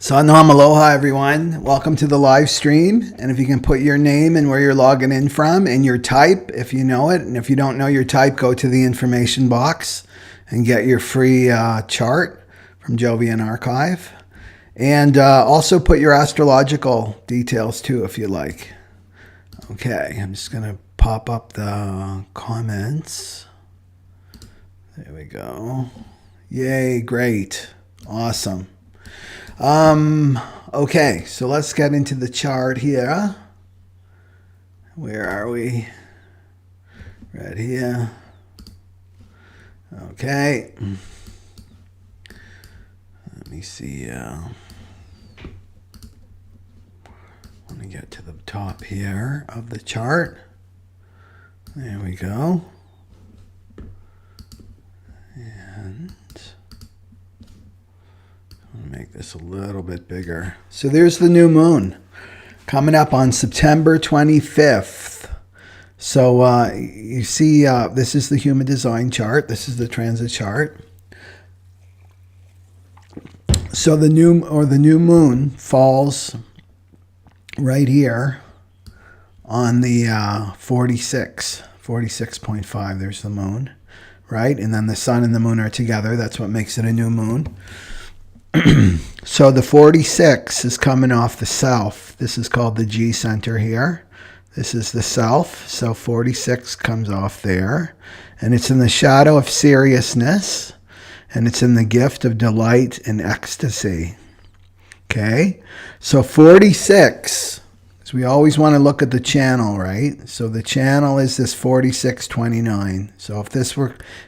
Sanam aloha, everyone. Welcome to the live stream. And if you can put your name and where you're logging in from and your type, if you know it. And if you don't know your type, go to the information box and get your free chart from Jovian Archive. And also put your astrological details too, if you like. Okay, I'm just going to pop up the comments. There we go. Yay, great. Awesome. Okay, so let's get into the chart here. Where are we? Right here. Okay. Let me see. I want to get to the top here of the chart. There we go. And make this a little bit bigger. So there's the new moon coming up on September 25th. So you see, this is the human design chart. This is the transit chart. So the new moon falls right here on the 46.5. There's the moon, right? And then the sun and the moon are together. That's what makes it a new moon. So the 46 is coming off the self. This is called the G center here. This is the self. So 46 comes off there. And it's in the shadow of seriousness. And it's in the gift of delight and ecstasy. Okay? So 46, so we always want to look at the channel, right? So the channel is this 4629. So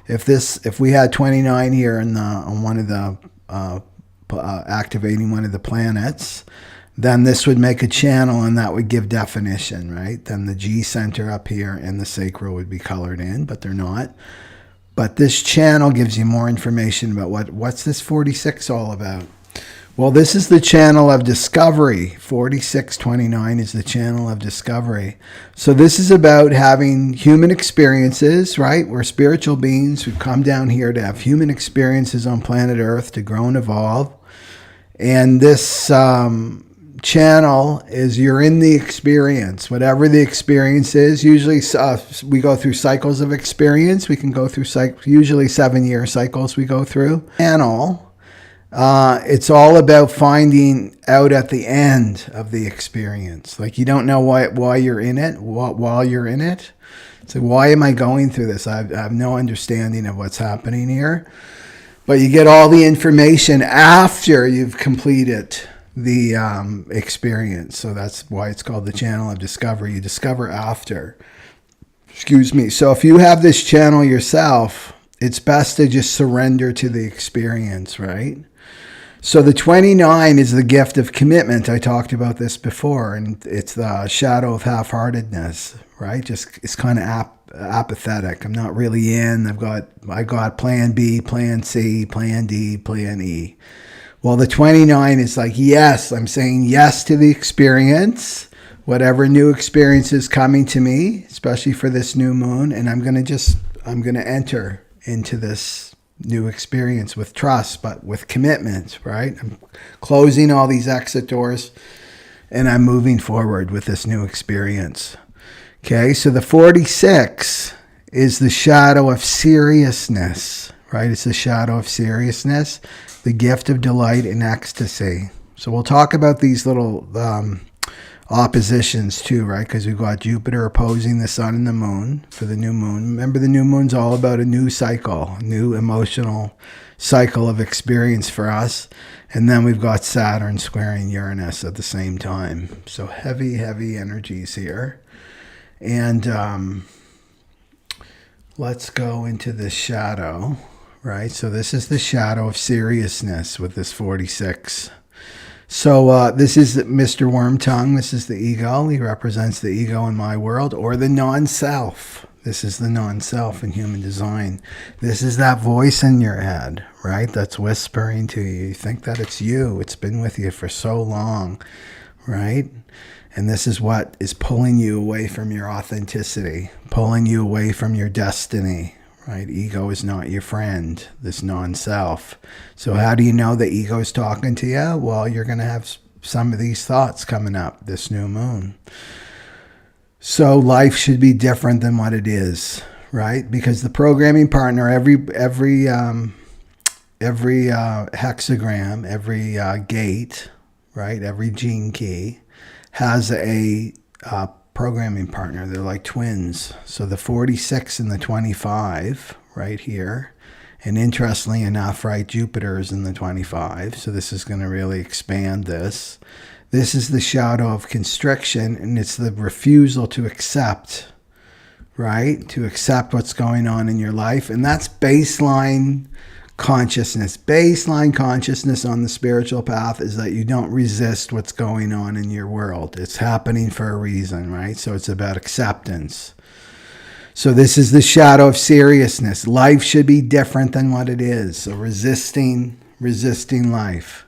if we had 29 here on one of the activating one of the planets, then this would make a channel and that would give definition, right? Then the G center up here and the sacral would be colored in, but they're not. But this channel gives you more information about what's this 46 all about. Well, this is the channel of discovery. 4629 is the channel of discovery. So this is about having human experiences, right? We're spiritual beings who come down here to have human experiences on planet Earth, to grow and evolve. And this channel is you're in the experience, whatever the experience is. Usually we go through cycles of experience. We can go through usually 7-year cycles we go through. Channel. It's all about finding out at the end of the experience. Like you don't know why you're in it, while you're in it. So why am I going through this? I have no understanding of what's happening here. But you get all the information after you've completed the experience. So that's why it's called the channel of discovery. You discover after. Excuse me. So if you have this channel yourself, it's best to just surrender to the experience, right? So the 29 is the gift of commitment. I talked about this before, and it's the shadow of half-heartedness, right? Just it's kind of apathetic. I'm not really in. I got plan B, plan C, plan D, plan E. Well, the 29 is like, yes, I'm saying yes to the experience, whatever new experience is coming to me, especially for this new moon, and I'm going to enter into this new experience with trust, but with commitment, right? I'm closing all these exit doors and I'm moving forward with this new experience. Okay, so the 46 is the shadow of seriousness, right? It's the shadow of seriousness, the gift of delight and ecstasy. So we'll talk about these little oppositions too, right? Because we've got Jupiter opposing the sun and the moon for the new moon. Remember, the new moon's all about a new cycle, a new emotional cycle of experience for us. And then we've got Saturn squaring Uranus at the same time. So heavy energies here. And let's go into the shadow, right? So this is the shadow of seriousness with this 46. So this is Mr. Wormtongue. This is the ego. He represents the ego in my world, or the non-self. This is the non-self in human design. This is that voice in your head, right? That's whispering to you. You think that it's you. It's been with you for so long, right? And this is what is pulling you away from your authenticity, pulling you away from your destiny, right? Ego is not your friend, this non-self. So how do you know the ego is talking to you? Well, you're going to have some of these thoughts coming up this new moon. So life should be different than what it is, right? Because the programming partner, every hexagram, every gate, right? Every gene key has a programming partner. They're like twins. So the 46 and the 25 right here. And interestingly enough, right, Jupiter is in the 25. So this is going to really expand this. This is the shadow of constriction, and it's the refusal to accept, right? To accept what's going on in your life. And that's baseline consciousness. Baseline consciousness on the spiritual path is that you don't resist what's going on in your world. It's happening for a reason, right? So it's about acceptance. So this is the shadow of seriousness. Life should be different than what it is. So resisting life.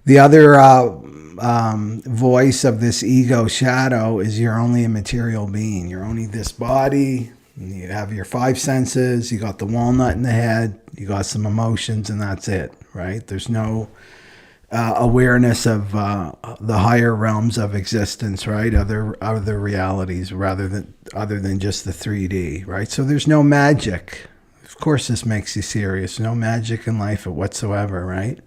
The other voice of this ego shadow is you're only a material being. You're only this body. You have your five senses. You got the walnut in the head. You got some emotions, and that's it, right? There's no awareness of the higher realms of existence, right? Other realities, other than just the 3D, right? So there's no magic. Of course, this makes you serious. No magic in life whatsoever, right?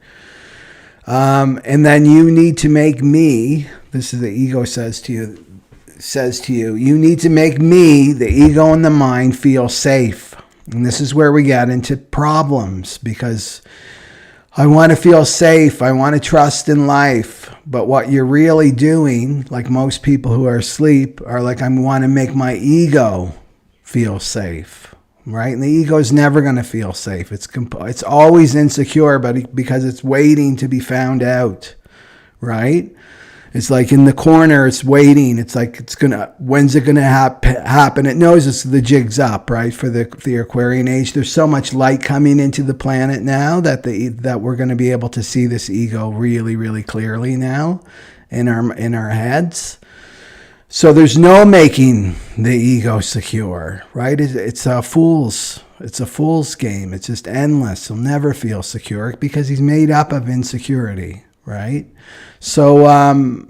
And then you need to make me. This is the ego says to you. You need to make me, the ego and the mind, feel safe. And this is where we get into problems, because I want to feel safe. I want to trust in life. But what you're really doing, like most people who are asleep, are like, I want to make my ego feel safe, right? And the ego is never going to feel safe. It's always insecure, but because it's waiting to be found out, right? It's like in the corner, it's waiting. It's like, when's it going to happen? It knows the jig's up, right? For the Aquarian age, there's so much light coming into the planet now that we're going to be able to see this ego really, really clearly now in our heads. So there's no making the ego secure, right? It's a fool's game. It's just endless. He'll never feel secure because he's made up of insecurity, right? So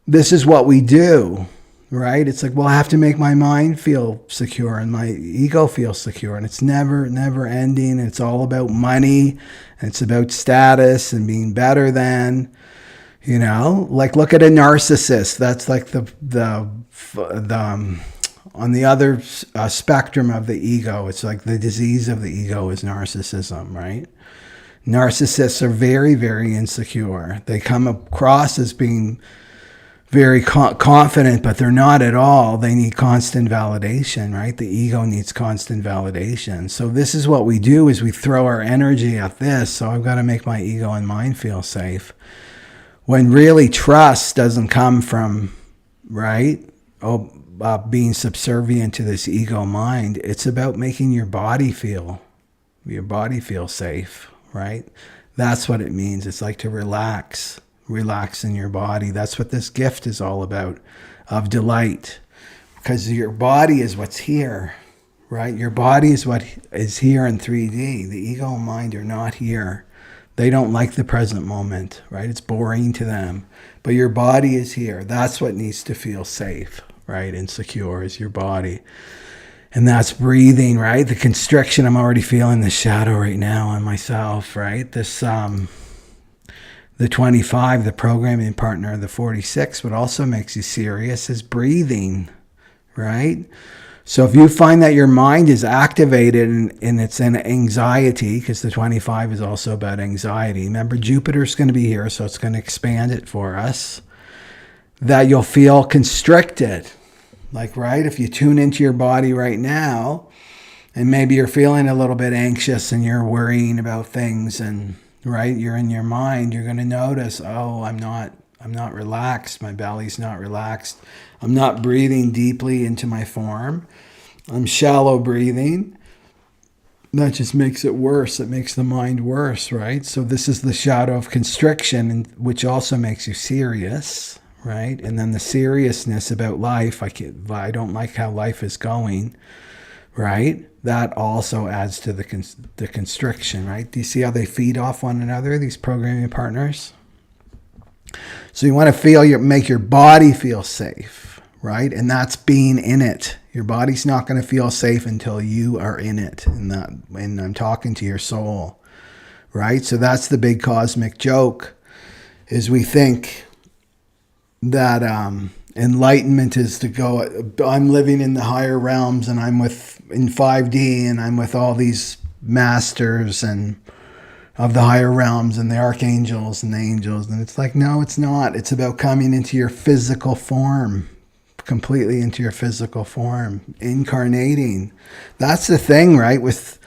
this is what we do, right? It's like, well, I have to make my mind feel secure and my ego feel secure. And it's never ending. And it's all about money. And it's about status and being better than, like look at a narcissist. That's like the on the other spectrum of the ego. It's like the disease of the ego is narcissism, right? Narcissists are very, very insecure. They come across as being very confident, but they're not at all. They need constant validation, right? The ego needs constant validation. So this is what we do, is we throw our energy at this. So I've got to make my ego and mind feel safe. When really trust doesn't come from, right? Being subservient to this ego mind. It's about making your body feel safe. Right? That's what it means. It's like to relax in your body. That's what this gift is all about, of delight. Because your body is what's here, right? Your body is what is here in 3D. The ego and mind are not here. They don't like the present moment, right? It's boring to them. But your body is here. That's what needs to feel safe, right? And secure is your body. And that's breathing, right? The constriction, I'm already feeling the shadow right now on myself, right? This, the 25, the programming partner, the 46, what also makes you serious is breathing, right? So if you find that your mind is activated and it's in anxiety, because the 25 is also about anxiety. Remember, Jupiter's going to be here, so it's going to expand it for us. That you'll feel constricted. Like, right, if you tune into your body right now, and maybe you're feeling a little bit anxious and you're worrying about things, and right, you're in your mind, you're going to notice, oh, I'm not relaxed. My belly's not relaxed. I'm not breathing deeply into my form. I'm shallow breathing. That just makes it worse. It makes the mind worse, right? So this is the shadow of constriction, which also makes you serious. Right? And then the seriousness about life. I don't like how life is going, right? That also adds to the constriction, right? Do you see how they feed off one another, these programming partners? So you want to make your body feel safe, right? And that's being in it. Your body's not going to feel safe until you are in it. And I'm talking to your soul, right? So that's the big cosmic joke, is we think that enlightenment is to go, I'm living in the higher realms and I'm in 5D and I'm with all these masters and of the higher realms and the archangels and the angels. And it's like, no, it's not. It's about coming into your physical form, completely into your physical form, incarnating. That's the thing, right? With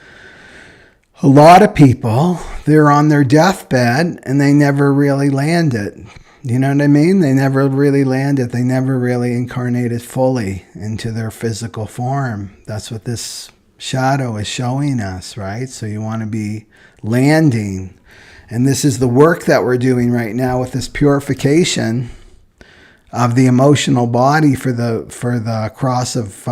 a lot of people, they're on their deathbed and they never really land it. You know what I mean? They never really landed. They never really incarnated fully into their physical form. That's what this shadow is showing us, right? So you want to be landing. And this is the work that we're doing right now with this purification of the emotional body for the cross of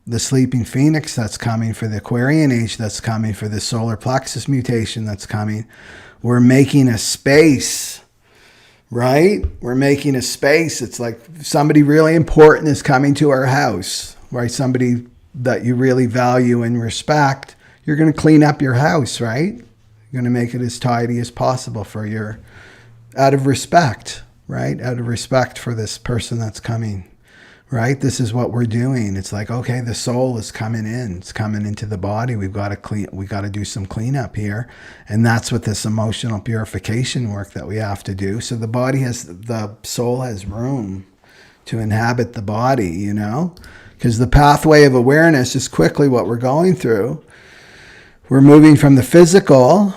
the sleeping phoenix that's coming, for the Aquarian age that's coming, for the solar plexus mutation that's coming. We're making a space, right? We're making a space. It's like somebody really important is coming to our house, right? Somebody that you really value and respect. You're going to clean up your house, right? You're going to make it as tidy as possible out of respect, right? Out of respect for this person that's coming, right? This is what we're doing. It's like, okay, the soul is coming in. It's coming into the body. We got to do some cleanup here. And that's what this emotional purification work that we have to do. So the soul has room to inhabit the body, you know? Because the pathway of awareness is quickly what we're going through. We're moving from the physical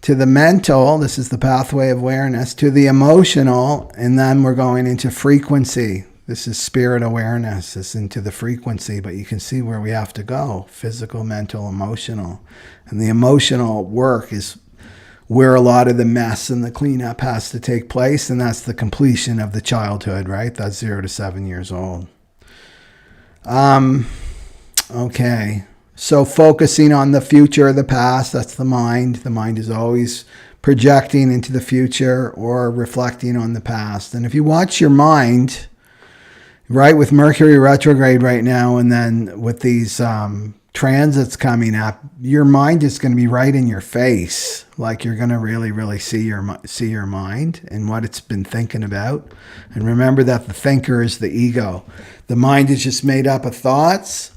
to the mental. This is the pathway of awareness, to the emotional, and then we're going into frequency. This is spirit awareness. It's into the frequency, but you can see where we have to go. Physical, mental, emotional. And the emotional work is where a lot of the mess and the cleanup has to take place, and that's the completion of the childhood, right? That's 0 to 7 years old. Okay. So focusing on the future or the past, that's the mind. The mind is always projecting into the future or reflecting on the past. And if you watch your mind, right, with Mercury retrograde right now, and then with these transits coming up, your mind is going to be right in your face. Like you're going to really, really see your mind and what it's been thinking about. And remember that the thinker is the ego. The mind is just made up of thoughts,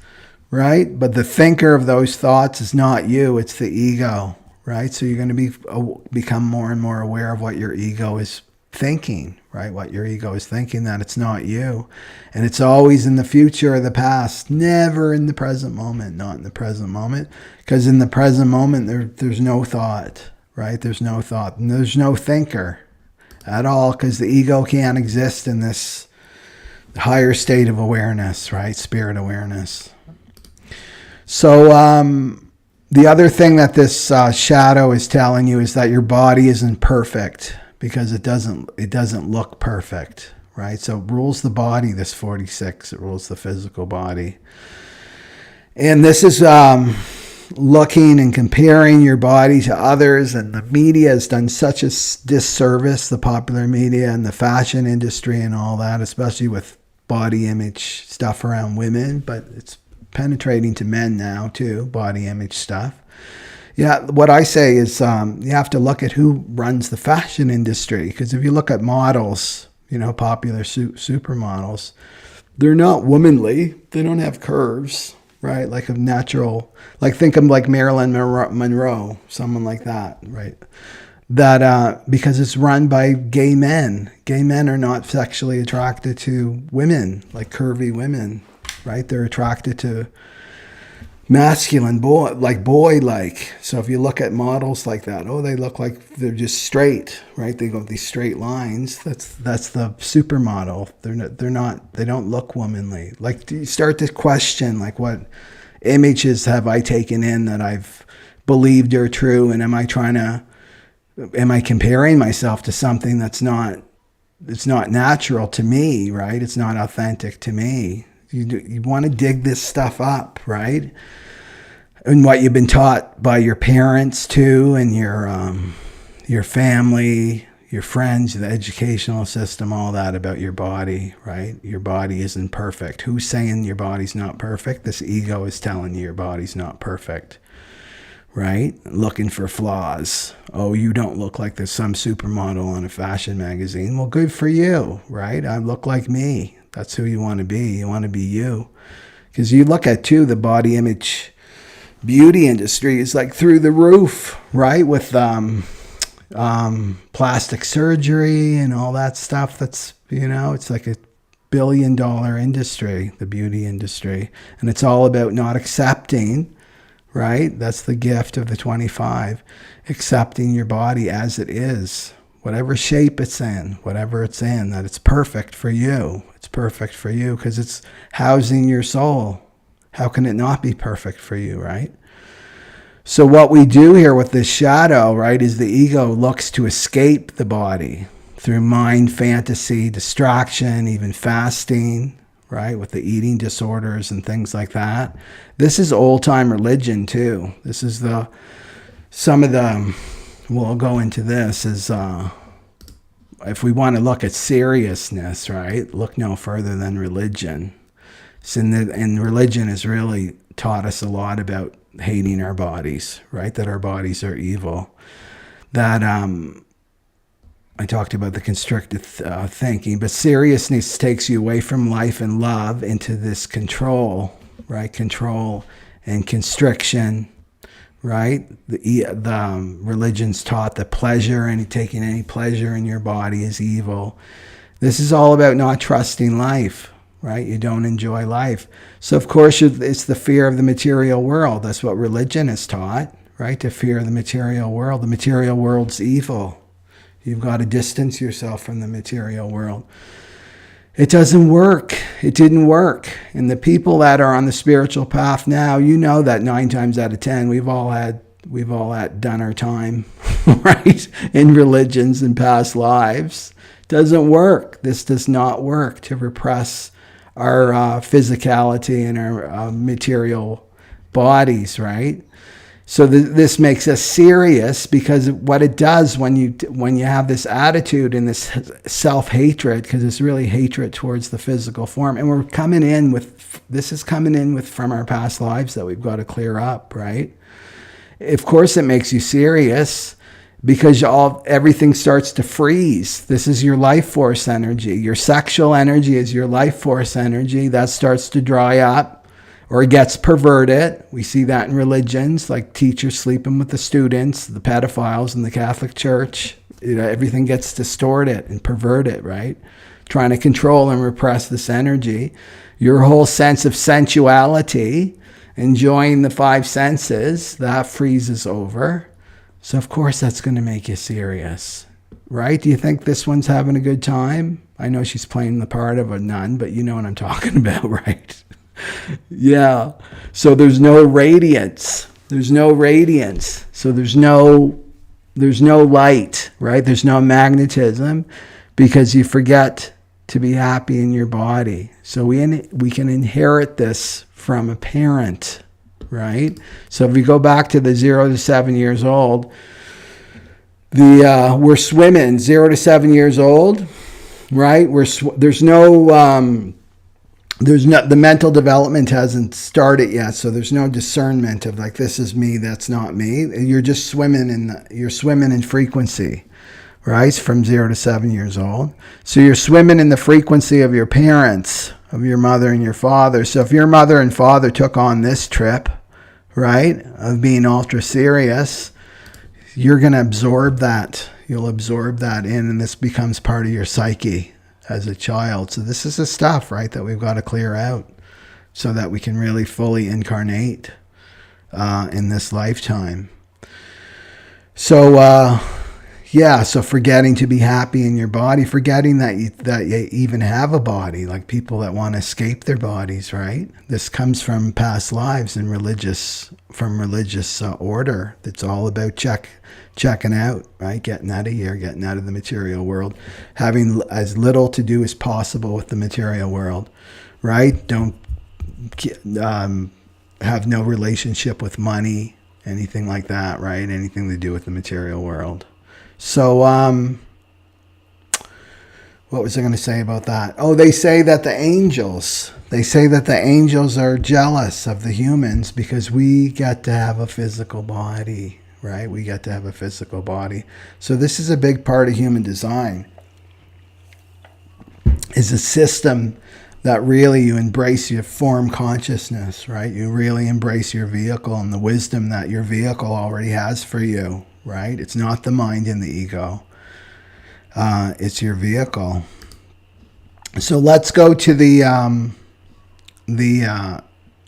right? But the thinker of those thoughts is not you, it's the ego, right? So you're going to become more and more aware of what your ego is thinking, right? What your ego is thinking, that it's not you. And it's always in the future or the past, never in the present moment, not in the present moment. Because in the present moment, there's no thought, right? There's no thought. And there's no thinker at all, because the ego can't exist in this higher state of awareness, right? Spirit awareness. So the other thing that this shadow is telling you is that your body isn't perfect, because it doesn't look perfect, right? So it rules the body, this 46. It rules the physical body. And this is looking and comparing your body to others, and the media has done such a disservice, the popular media and the fashion industry and all that, especially with body image stuff around women, but it's penetrating to men now too, body image stuff. Yeah, what I say is you have to look at who runs the fashion industry, because if you look at models, you know, popular supermodels, they're not womanly. They don't have curves, right? Like a natural, like think of like Marilyn Monroe, someone like that, right? That because it's run by gay men. Gay men are not sexually attracted to women, like curvy women, right? They're attracted to masculine, boy-like. So if you look at models like that, they look like they're just straight, right? They go these straight lines. That's the supermodel. They don't look womanly. Like, you start to question, like, what images have I taken in that I've believed are true, and am I comparing myself to something it's not natural to me, right? It's not authentic to me. You want to dig this stuff up, right? And what you've been taught by your parents too, and your family, your friends, the educational system, all that about your body, right? Your body isn't perfect. Who's saying your body's not perfect? This ego is telling you your body's not perfect, right? Looking for flaws. Oh, you don't look like there's some supermodel on a fashion magazine. Well, good for you, right? I look like me. That's who you want to be. You want to be you. Because you look at, too, the body image beauty industry is like through the roof, right? With plastic surgery and all that stuff. That's, it's like $1 billion industry, the beauty industry. And it's all about not accepting, right? That's the gift of the 25. Accepting your body as it is. Whatever shape it's in, that it's perfect for you. It's perfect for you because it's housing your soul. How can it not be perfect for you, right? So what we do here with this shadow, right, is the ego looks to escape the body through mind, fantasy, distraction, even fasting, right, with the eating disorders and things like that. This is old-time religion, too. This is we'll go into this, is if we want to look at seriousness, right, look no further than religion. And religion has really taught us a lot about hating our bodies, right, that our bodies are evil. That I talked about the constricted thinking, but seriousness takes you away from life and love into this control, right, control and constriction. Right? The religion's taught that pleasure and taking any pleasure in your body is evil. This is all about not trusting life, right? You don't enjoy life. So, of course, it's the fear of the material world. That's what religion is taught, right? To fear the material world. The material world's evil. You've got to distance yourself from the material world. It doesn't work. It didn't work. And the people that are on the spiritual path now, you know that 9 times out of 10, we've all done our time, right? In religions and past lives. It doesn't work. This does not work to repress our physicality and our material bodies, right? So this makes us serious, because what it does when you have this attitude and this self-hatred, because it's really hatred towards the physical form, and we're coming in with from our past lives that we've got to clear up, right? Of course, it makes you serious, because everything starts to freeze. This is your life force energy. Your sexual energy is your life force energy. That starts to dry up. Or it gets perverted. We see that in religions, like teachers sleeping with the students, the pedophiles in the Catholic Church. Everything gets distorted and perverted, right? Trying to control and repress this energy. Your whole sense of sensuality, enjoying the 5 senses, that freezes over. So, of course, that's going to make you serious, right? Do you think this one's having a good time? I know she's playing the part of a nun, but you know what I'm talking about, right? Yeah. So there's no radiance. There's no radiance. So there's no light, right? There's no magnetism, because you forget to be happy in your body. So we can inherit this from a parent, right? So if we go back to the 0 to 7 years old, we're swimming 0 to 7 years old, right? The mental development hasn't started yet, so there's no discernment of like, this is me, that's not me. You're just swimming in frequency, right? From 0 to 7 years old. So you're swimming in the frequency of your parents, of your mother and your father. So if your mother and father took on this trip, right, of being ultra serious, you're going to absorb that. You'll absorb that in, and this becomes part of your psyche as a child. So this is the stuff, right, that we've got to clear out so that we can really fully incarnate in this lifetime. So, so forgetting to be happy in your body, forgetting that you even have a body, like people that want to escape their bodies, right? This comes from past lives and religious order. It's all about checking out, right? Getting out of here, getting out of the material world, having as little to do as possible with the material world, right? Don't have no relationship with money, anything like that, right? Anything to do with the material world. So, what was I going to say about that? Oh, they say that the angels are jealous of the humans because we get to have a physical body, right? We get to have a physical body. So this is a big part of human design, is a system that really you embrace your form consciousness, right? You really embrace your vehicle and the wisdom that your vehicle already has for you, right? It's not the mind and the ego. It's your vehicle. So let's go to the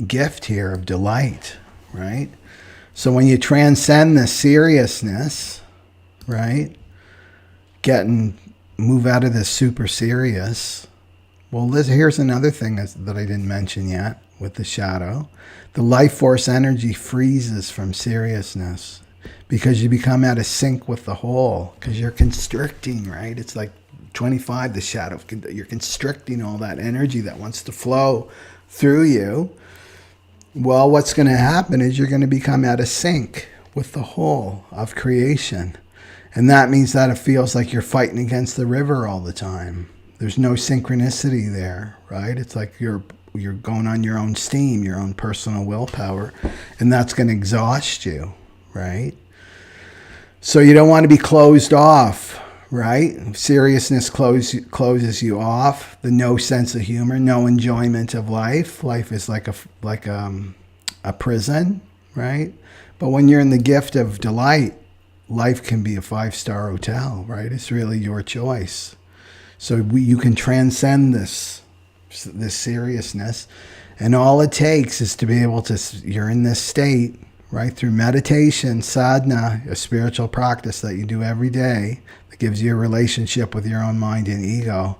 gift here of delight, right? So when you transcend the seriousness, right? Move out of this super serious. Well, here's another thing that I didn't mention yet with the shadow. The life force energy freezes from seriousness because you become out of sync with the whole, because you're constricting, right? It's like 25, the shadow. You're constricting all that energy that wants to flow through you. Well, what's going to happen is you're going to become out of sync with the whole of creation. And that means that it feels like you're fighting against the river all the time. There's no synchronicity there, right? It's like you're going on your own steam, your own personal willpower, and that's going to exhaust you, right? So you don't want to be closed off, right? Seriousness closes you off. The no sense of humor, no enjoyment of life. Life is like a prison, right? But when you're in the gift of delight, life can be a 5-star hotel, right? It's really your choice. So you can transcend this seriousness. And all it takes is to be able to, you're in this state, right? Through meditation, sadhana, a spiritual practice that you do every day that gives you a relationship with your own mind and ego.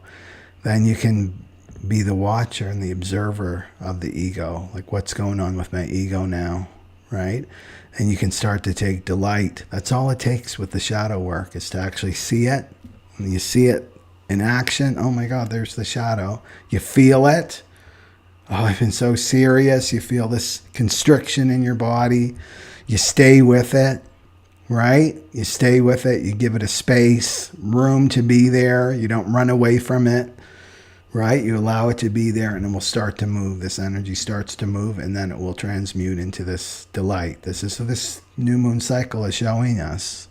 Then you can be the watcher and the observer of the ego. Like, what's going on with my ego now, right? And you can start to take delight. That's all it takes with the shadow work, is to actually see it. When you see it in action, oh my God, there's the shadow. You feel it. Oh, I've been so serious. You feel this constriction in your body. You stay with it, right? You stay with it. You give it a space, room to be there. You don't run away from it, right? You allow it to be there, and it will start to move. This energy starts to move, and then it will transmute into this delight. This new moon cycle is showing us.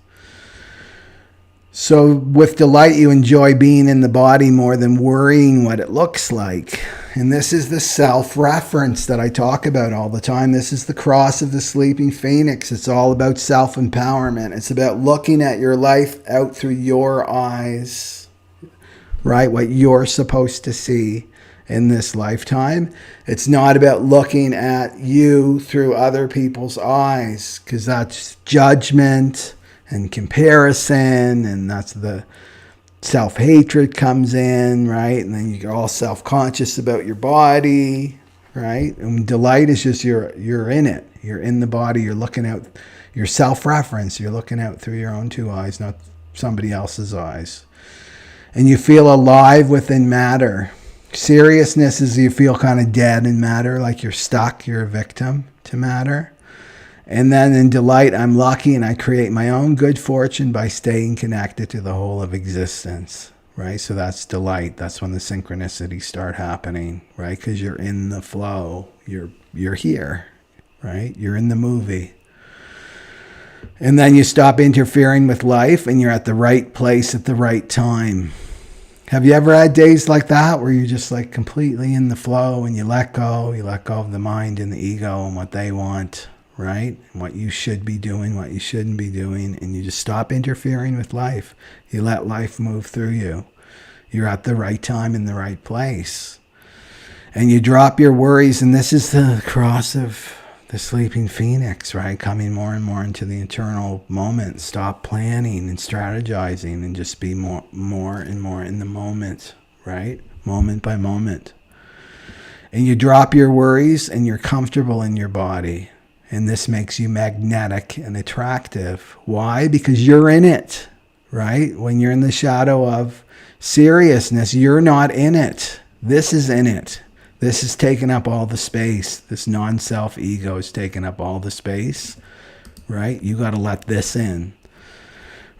So with delight, you enjoy being in the body more than worrying what it looks like. And this is the self-reference that I talk about all the time. This is the cross of the sleeping phoenix. It's all about self-empowerment. It's about looking at your life out through your eyes, right? What you're supposed to see in this lifetime. It's not about looking at you through other people's eyes, because that's judgment and comparison, and that's the self-hatred comes in, right? And then you're all self-conscious about your body, right? And delight is just you're in it. You're in the body. You're looking out. Your self-reference. You're looking out through your own two eyes, not somebody else's eyes. And you feel alive within matter. Seriousness is you feel kind of dead in matter, like you're stuck. You're a victim to matter. And then in delight, I'm lucky and I create my own good fortune by staying connected to the whole of existence, right? So that's delight. That's when the synchronicities start happening, right? Because you're in the flow. You're here, right? You're in the movie. And then you stop interfering with life and you're at the right place at the right time. Have you ever had days like that where you're just like completely in the flow and you let go of the mind and the ego and what they want, right? And what you should be doing, what you shouldn't be doing, and you just stop interfering with life. You let life move through you. You're at the right time in the right place. And you drop your worries, and this is the cross of the sleeping phoenix, right? Coming more and more into the eternal moment. Stop planning and strategizing and just be more and more in the moment, right? Moment by moment. And you drop your worries and you're comfortable in your body. And this makes you magnetic and attractive. Why? Because you're in it, right? When you're in the shadow of seriousness, you're not in it. This is in it. This is taking up all the space. This non-self ego is taking up all the space, right? You got to let this in,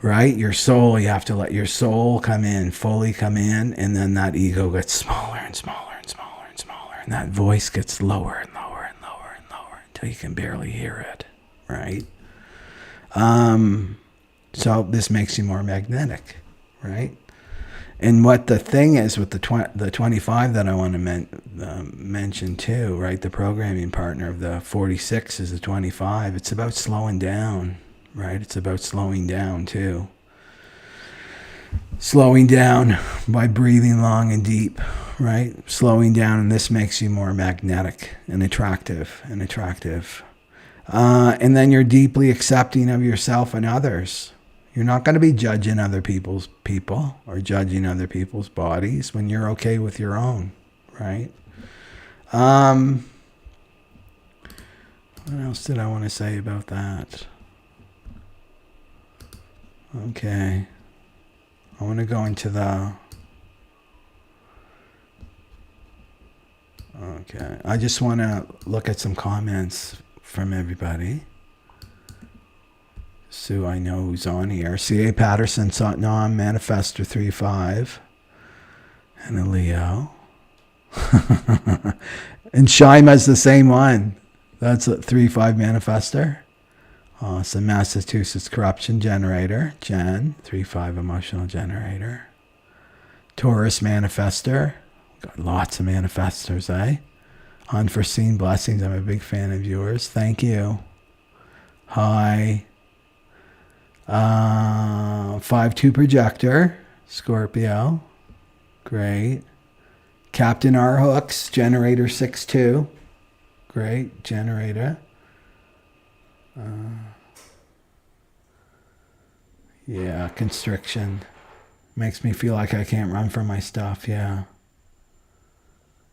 right? Your soul, you have to let your soul come in, fully come in, and then that ego gets smaller and smaller and smaller and smaller, and that voice gets lower and lower and lower and lower until you can barely hear it, right? So this makes you more magnetic, right? And what the thing is with the 25 that I want to mention too, right? The programming partner of the 46 is the 25. It's about slowing down, right? It's about slowing down too. Slowing down by breathing long and deep, right? Slowing down, and this makes you more magnetic and attractive and then you're deeply accepting of yourself and others. You're not going to be judging other people's people or judging other people's bodies when you're okay with your own, right? What else did I want to say about that? Okay. I want to go into the... Okay. I just want to look at some comments from everybody. So I know who's on here. C.A. Patterson, Satnam, Manifestor 3-5. And a Leo. And Shima's the same one. That's a 3-5 Manifestor. Awesome. Massachusetts Corruption Generator. Jen, 3-5 Emotional Generator. Taurus Manifestor. Got lots of manifestors, eh? Unforeseen Blessings. I'm a big fan of yours. Thank you. Hi. 5-2 Projector. Scorpio. Great. Captain R. Hooks. Generator 6-2. Great. Generator. Yeah, constriction. Makes me feel like I can't run from my stuff, yeah.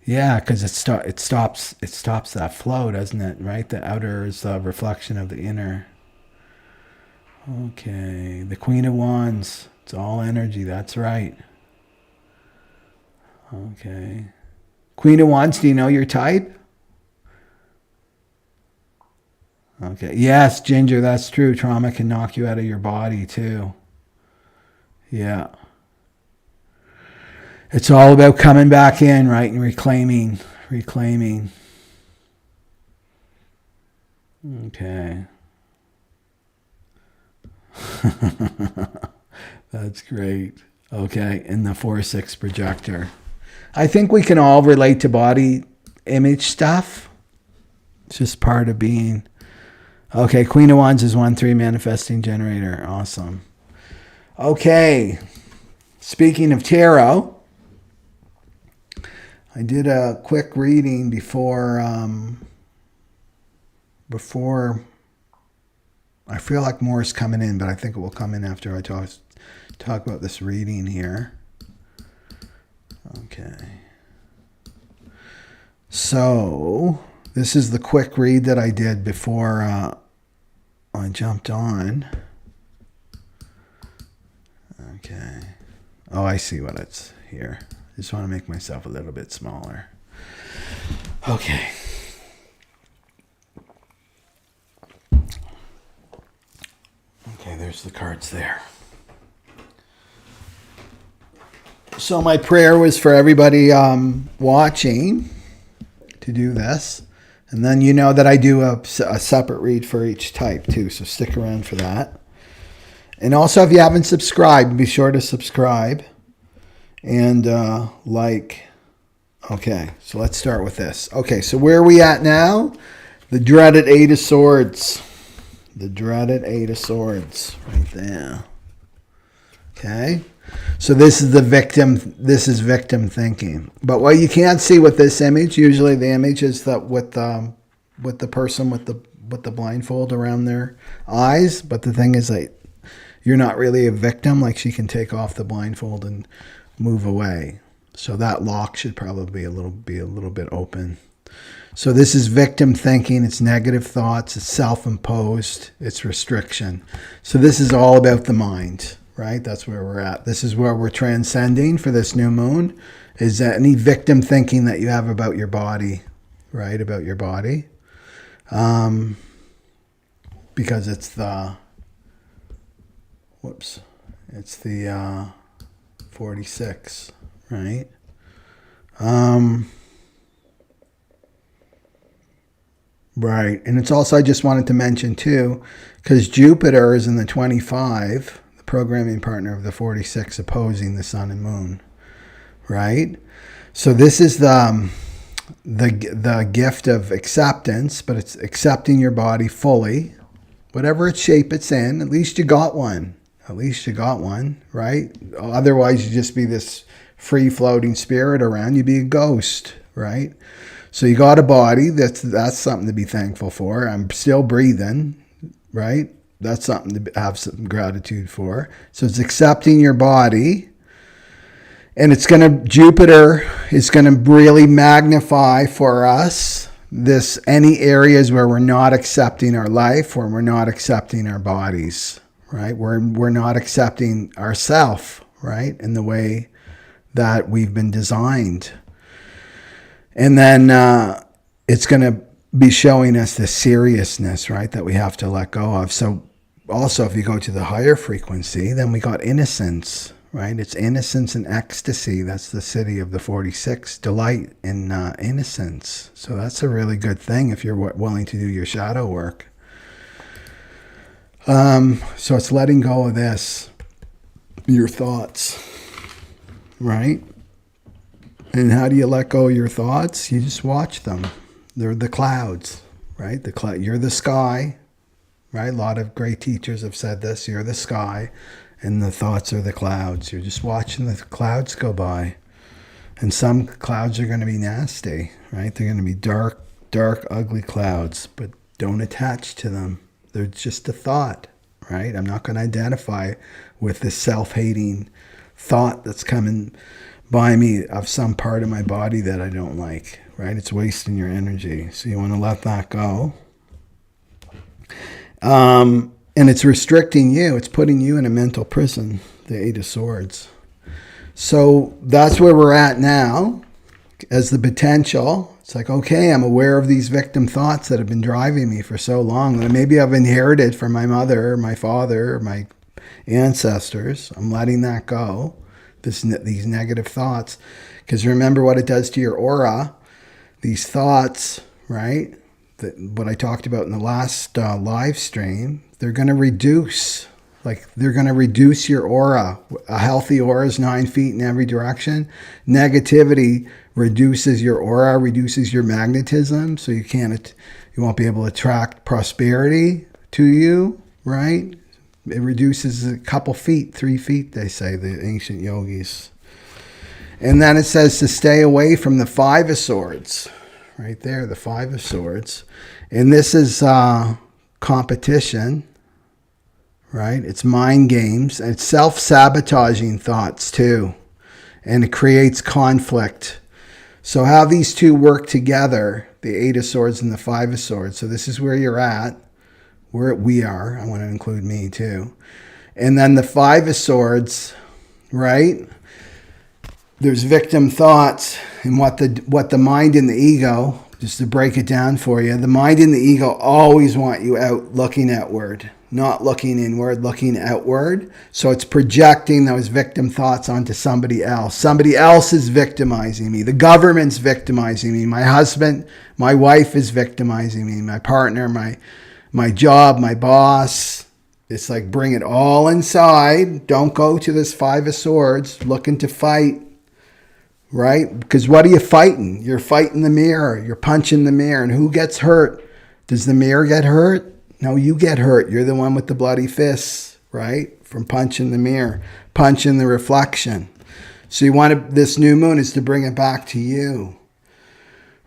Yeah, because it stops that flow, doesn't it? Right? The outer is the reflection of the inner. Okay, the Queen of Wands. It's all energy. That's right. Okay. Queen of Wands, do you know your type? Okay. Yes, Ginger, that's true. Trauma can knock you out of your body too. Yeah. It's all about coming back in, right? And reclaiming. Okay. That's great. Okay. And the 4-6 Projector. I think we can all relate to body image stuff. It's just part of being. Okay. Queen of Wands is 1-3 Manifesting Generator. Awesome. Okay. Speaking of tarot, I did a quick reading before I feel like more is coming in, but I think it will come in after I talk about this reading here. Okay. So this is the quick read that I did before I jumped on. Okay. Oh, I see what it's here. I just want to make myself a little bit smaller. Okay. Okay, there's the cards there. So my prayer was for everybody watching to do this. And then you know that I do a separate read for each type too, so stick around for that. And also, if you haven't subscribed, be sure to subscribe and like. Okay, so let's start with this. Okay, so where are we at now? The dreaded 8 of Swords. The dreaded 8 of Swords, right there. Okay, so this is the victim. This is victim thinking. But what you can't see with this image, usually the image is that with the person with the blindfold around their eyes. But the thing is that you're not really a victim. Like, she can take off the blindfold and move away. So that lock should probably be a little bit open. So this is victim thinking. It's negative thoughts. It's self-imposed. It's restriction. So this is all about the mind, right? That's where we're at. This is where we're transcending for this new moon. Is there any victim thinking that you have about your body, right? About your body. Because it's the, it's the 46, right? Right. And it's also, I just wanted to mention too, because Jupiter is in the 25, the programming partner of the 46, opposing the sun and moon, right? So this is the gift of acceptance, but it's accepting your body fully, whatever its shape it's in. At least you got one. At least you got one, right? Otherwise, you just be this free-floating spirit around. You'd be a ghost, right? So you got a body. That's something to be thankful for. I'm still breathing, right? That's something to have some gratitude for. So it's accepting your body. And Jupiter is going to really magnify for us any areas where we're not accepting our life, where we're not accepting our bodies, right? We're not accepting ourself, right? In the way that we've been designed. And then it's going to be showing us the seriousness, right, that we have to let go of. So also, if you go to the higher frequency, then we got innocence, right? It's innocence and ecstasy. That's the city of the 46, delight in innocence. So that's a really good thing if you're willing to do your shadow work. So it's letting go of this, your thoughts, right? And how do you let go of your thoughts? You just watch them. They're the clouds, right? You're the sky, right? A lot of great teachers have said this. You're the sky, and the thoughts are the clouds. You're just watching the clouds go by. And some clouds are going to be nasty, right? They're going to be dark, ugly clouds, but don't attach to them. They're just a thought, right? I'm not going to identify with this self-hating thought that's coming by me of some part of my body that I don't like, right? It's wasting your energy. So you want to let that go. And it's restricting you. It's putting you in a mental prison, the Eight of Swords. So that's where we're at now as the potential. It's like, okay, I'm aware of these victim thoughts that have been driving me for so long that maybe I've inherited from my mother, or my father, or my ancestors. I'm letting that go. These negative thoughts, because remember what it does to your aura. These thoughts, right? What I talked about in the last live stream, they're going to reduce. They're going to reduce your aura. A healthy aura is 9 feet in every direction. Negativity reduces your aura, reduces your magnetism, so you won't be able to attract prosperity to you, right? It reduces a couple feet, 3 feet, they say, the ancient yogis. And then it says to stay away from the Five of Swords. Right there, the Five of Swords. And this is competition, right? It's mind games. And it's self-sabotaging thoughts, too. And it creates conflict. So how these two work together, the Eight of Swords and the Five of Swords. So this is where you're at. Where we are. I want to include me too. And then the Five of Swords, right? There's victim thoughts, and what the mind and the ego, just to break it down for you, the mind and the ego always want you out looking outward, not looking inward, looking outward. So it's projecting those victim thoughts onto somebody else. Somebody else is victimizing me. The government's victimizing me. My husband, my wife is victimizing me. My partner, my job, my boss. It's like, bring it all inside. Don't go to this Five of Swords looking to fight, right? Because what are you fighting? You're fighting the mirror. You're punching the mirror. And who gets hurt? Does the mirror get hurt? No, you get hurt. You're the one with the bloody fists, right? From punching the mirror, punching the reflection. So you want this new moon is to bring it back to you.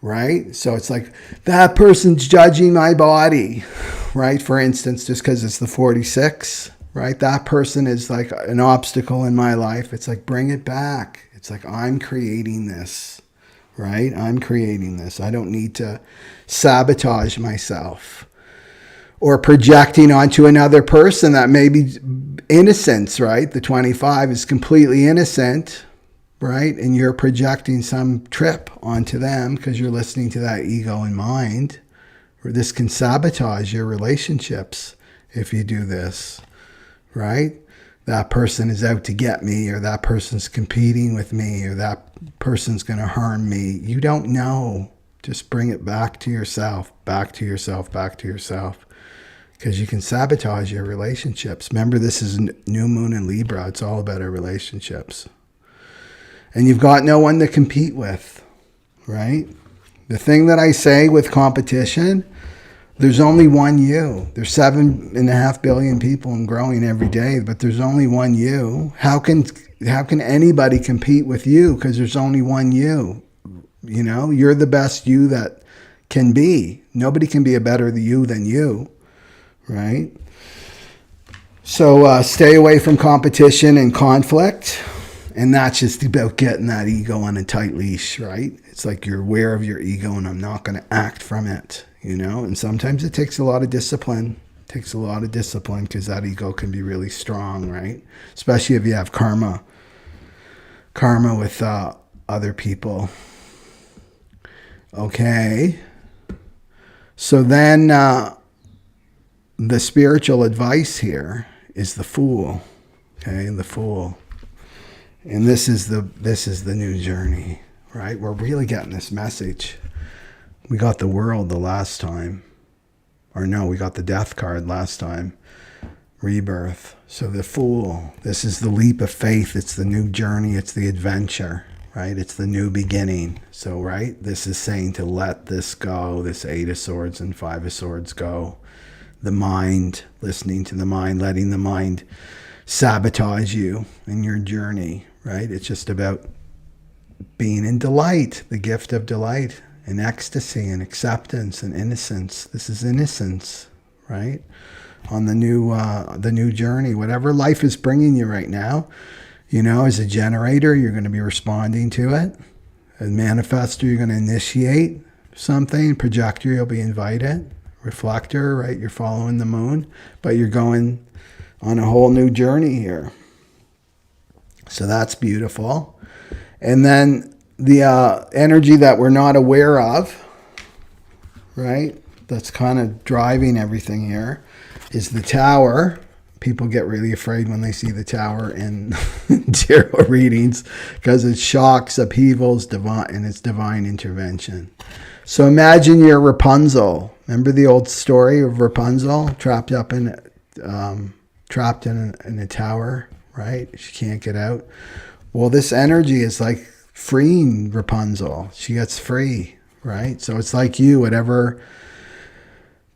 Right? So it's like, that person's judging my body, right? For instance, just because it's the 46, right? That person is like an obstacle in my life. It's like, bring it back. It's like, I'm creating this, right? I'm creating this. I don't need to sabotage myself. Or projecting onto another person that may be innocence, right? The 25 is completely innocent, right? And you're projecting some trip onto them because you're listening to that ego and mind. This can sabotage your relationships if you do this, right? That person is out to get me, or that person's competing with me, or that person's going to harm me. You don't know. Just bring it back to yourself, back to yourself, back to yourself. Because you can sabotage your relationships. Remember, this is new moon in Libra. It's all about our relationships. And you've got no one to compete with, right? The thing that I say with competition, there's only one you. There's 7.5 billion people and growing every day, but there's only one you. How can anybody compete with you? Because there's only one you. You know, you're the best you that can be. Nobody can be a better you than you, right? So stay away from competition and conflict. And that's just about getting that ego on a tight leash, right? It's like you're aware of your ego and I'm not going to act from it, you know? And sometimes it takes a lot of discipline. It takes a lot of discipline because that ego can be really strong, right? Especially if you have karma with other people. Okay. So then the spiritual advice here is the Fool. Okay, the Fool. And this is the new journey, right? We're really getting this message. We got the World the last time. Or no, we got the Death card last time. Rebirth. So the Fool. This is the leap of faith. It's the new journey. It's the adventure, right? It's the new beginning. So, right? This is saying to let this go. This 8 of Swords and 5 of Swords go. The mind, listening to the mind, letting the mind sabotage you in your journey, right? It's just about being in delight, the gift of delight, and ecstasy, and acceptance, and innocence. This is innocence, right? On the new journey, whatever life is bringing you right now, you know, as a generator, you're going to be responding to it. As manifestor, you're going to initiate something. Projector, you'll be invited. Reflector, right? You're following the moon, but you're going on a whole new journey here. So that's beautiful. And then the energy that we're not aware of, right? That's kind of driving everything here is the Tower. People get really afraid when they see the Tower in tarot readings because it shocks, upheavals, and it's divine intervention. So imagine you're Rapunzel. Remember the old story of Rapunzel trapped in a tower, right? She can't get out. Well, this energy is like freeing Rapunzel. She gets free, right? So it's like you, whatever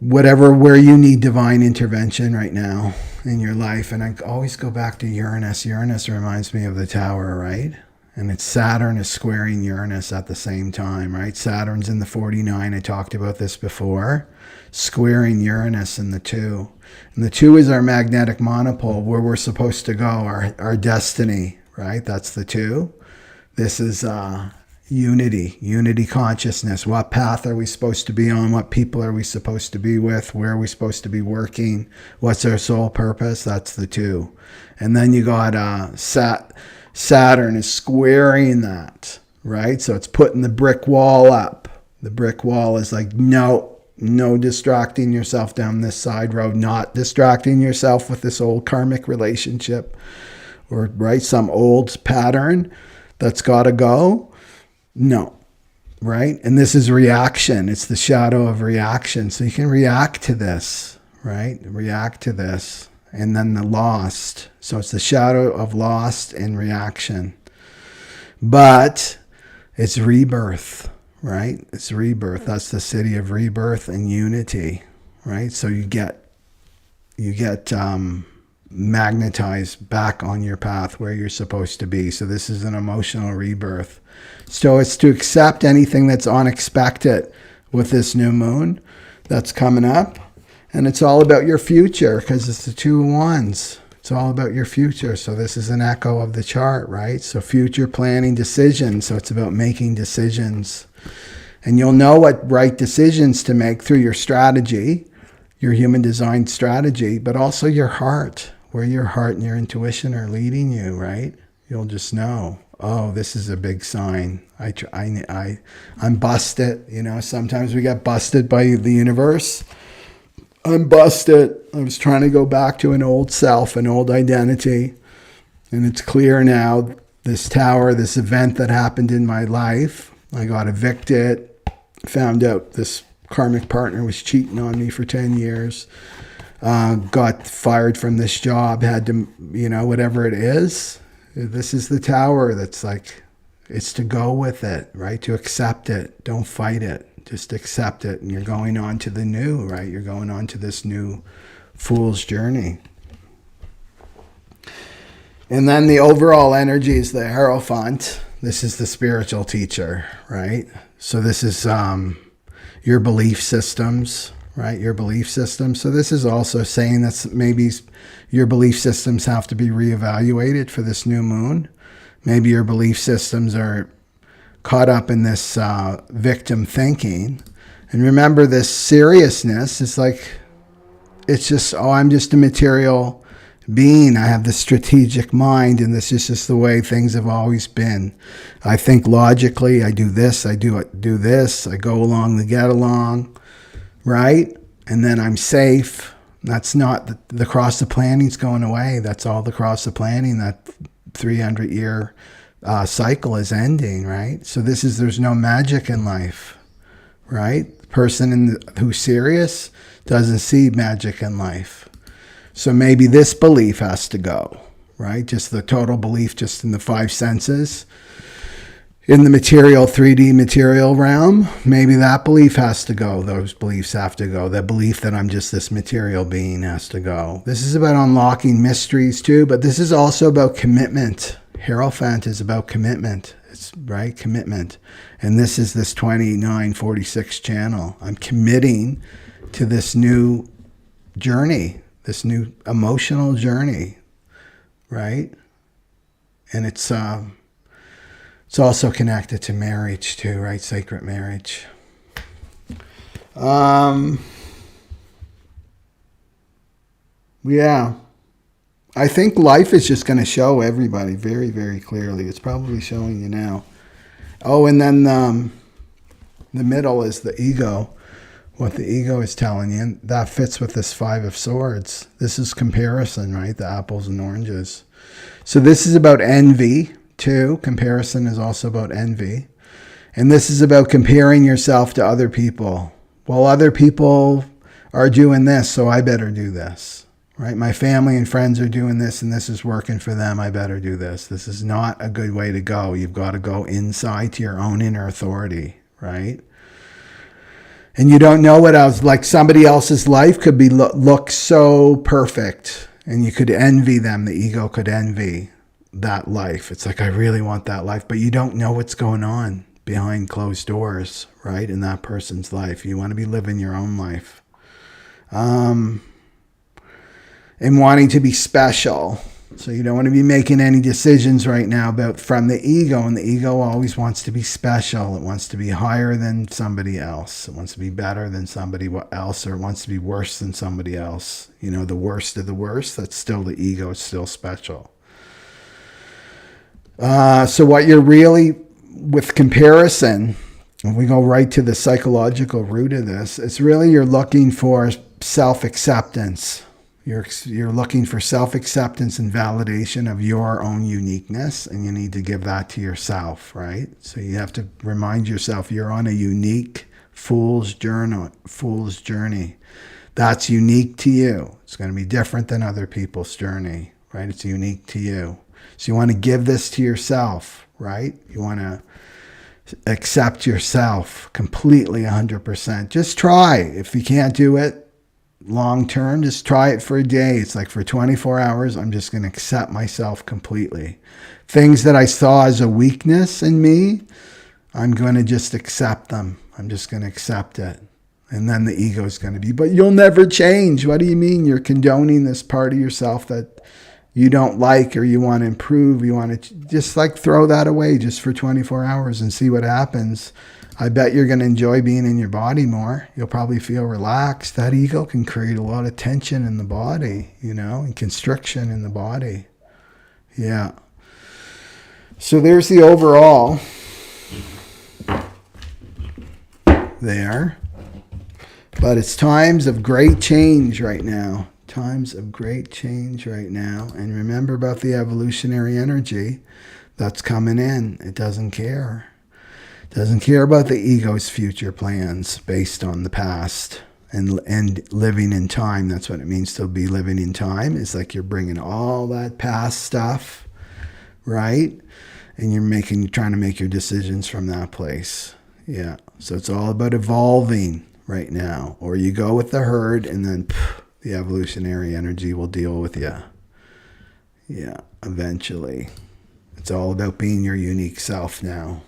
where you need divine intervention right now in your life. And I always go back to Uranus. Uranus reminds me of the Tower, right? And it's Saturn is squaring Uranus at the same time, right? Saturn's in the 49. I talked about this before. Squaring Uranus in the 2. And the 2 is our magnetic monopole, where we're supposed to go, our destiny, right? That's the 2. This is unity consciousness. What path are we supposed to be on? What people are we supposed to be with? Where are we supposed to be working? What's our sole purpose? That's the 2. And then you got Saturn is squaring that, right? So it's putting the brick wall up. The brick wall is like, no distracting yourself down this side road, not distracting yourself with this old karmic relationship or, right, some old pattern that's got to go. No, right? And this is reaction. It's the shadow of reaction. So you can react to this, right? React to this. And then the lost. So it's the shadow of lost and reaction. But it's rebirth, right? It's rebirth. That's the city of rebirth and unity, right? So you get magnetized back on your path where you're supposed to be. So this is an emotional rebirth. So it's to accept anything that's unexpected with this new moon that's coming up. And it's all about your future because it's the 2 of Wands. It's all about your future. So this is an echo of the chart, right? So future planning decisions. So it's about making decisions. And you'll know what right decisions to make through your strategy, your human design strategy, but also your heart, where your heart and your intuition are leading you, right? You'll just know. Oh, this is a big sign. I'm busted. You know, sometimes we get busted by the universe. I'm busted. I was trying to go back to an old self, an old identity. And it's clear now, this tower, this event that happened in my life, I got evicted, found out this karmic partner was cheating on me for 10 years, got fired from this job, had to, you know, whatever it is. This is the tower that's like, it's to go with it, right? To accept it. Don't fight it. Just accept it. And you're going on to the new, right? You're going on to this new fool's journey. And then the overall energy is the Hierophant. This is the spiritual teacher, right? So this is your belief systems, right? Your belief systems. So this is also saying that maybe your belief systems have to be reevaluated for this new moon. Maybe your belief systems are caught up in this victim thinking. And remember, this seriousness is like, it's just, oh, I'm just a material being. I have this strategic mind, and this is just the way things have always been. I think logically, I do this, I do this, I go along to get along, right? And then I'm safe. That's not, the cross of planning's going away. That's all the cross of planning, that 300-year cycle is ending, right? So there's no magic in life, right? The person who's serious doesn't see magic in life. So maybe this belief has to go, right? Just the total belief just in the five senses. In the material, 3D material realm, maybe that belief has to go. Those beliefs have to go. The belief that I'm just this material being has to go. This is about unlocking mysteries too, but this is also about commitment. Hierophant is about commitment. It's right, commitment. And this is this 2946 channel. I'm committing to this new journey, this new emotional journey, right? And it's also connected to marriage too, right? Sacred marriage. Yeah. I think life is just going to show everybody very, very clearly. It's probably showing you now. Oh, and then the middle is the ego. What the ego is telling you. And that fits with this Five of Swords. This is comparison, right? The apples and oranges. So this is about envy too. Comparison is also about envy. And this is about comparing yourself to other people. Well, other people are doing this, so I better do this. Right? My family and friends are doing this, and this is working for them. I better do this. This is not a good way to go. You've got to go inside to your own inner authority, right? And you don't know what else. Like somebody else's life could be look so perfect, and you could envy them. The ego could envy that life. It's like, I really want that life, but you don't know what's going on behind closed doors, right? In that person's life. You want to be living your own life. And wanting to be special. So you don't want to be making any decisions right now from the ego. And the ego always wants to be special. It wants to be higher than somebody else. It wants to be better than somebody else, or it wants to be worse than somebody else. You know, the worst of the worst, that's still the ego. It's still special. So what you're really, with comparison, when we go right to the psychological root of this, it's really you're looking for self-acceptance. You're looking for self-acceptance and validation of your own uniqueness, and you need to give that to yourself, right? So you have to remind yourself you're on a unique fool's journey. That's unique to you. It's going to be different than other people's journey, right? It's unique to you. So you want to give this to yourself, right? You want to accept yourself completely 100%. Just try. If you can't do it long term, just try it for a day. It's like for 24 hours, I'm just going to accept myself completely. Things that I saw as a weakness in me, I'm going to just accept them. I'm just going to accept it. And then the ego is going to be, but you'll never change. What do you mean? You're condoning this part of yourself that you don't like, or you want to improve. You want to just like throw that away just for 24 hours and see what happens. I bet you're going to enjoy being in your body more. You'll probably feel relaxed. That ego can create a lot of tension in the body, you know, and constriction in the body. Yeah. So there's the overall there. But it's times of great change right now. Times of great change right now. And remember about the evolutionary energy that's coming in. It doesn't care. It doesn't care about the ego's future plans based on the past. And living in time, that's what it means to be living in time. It's like you're bringing all that past stuff, right? And you're trying to make your decisions from that place. Yeah. So it's all about evolving right now. Or you go with the herd and then the evolutionary energy will deal with you. Yeah, eventually. It's all about being your unique self now.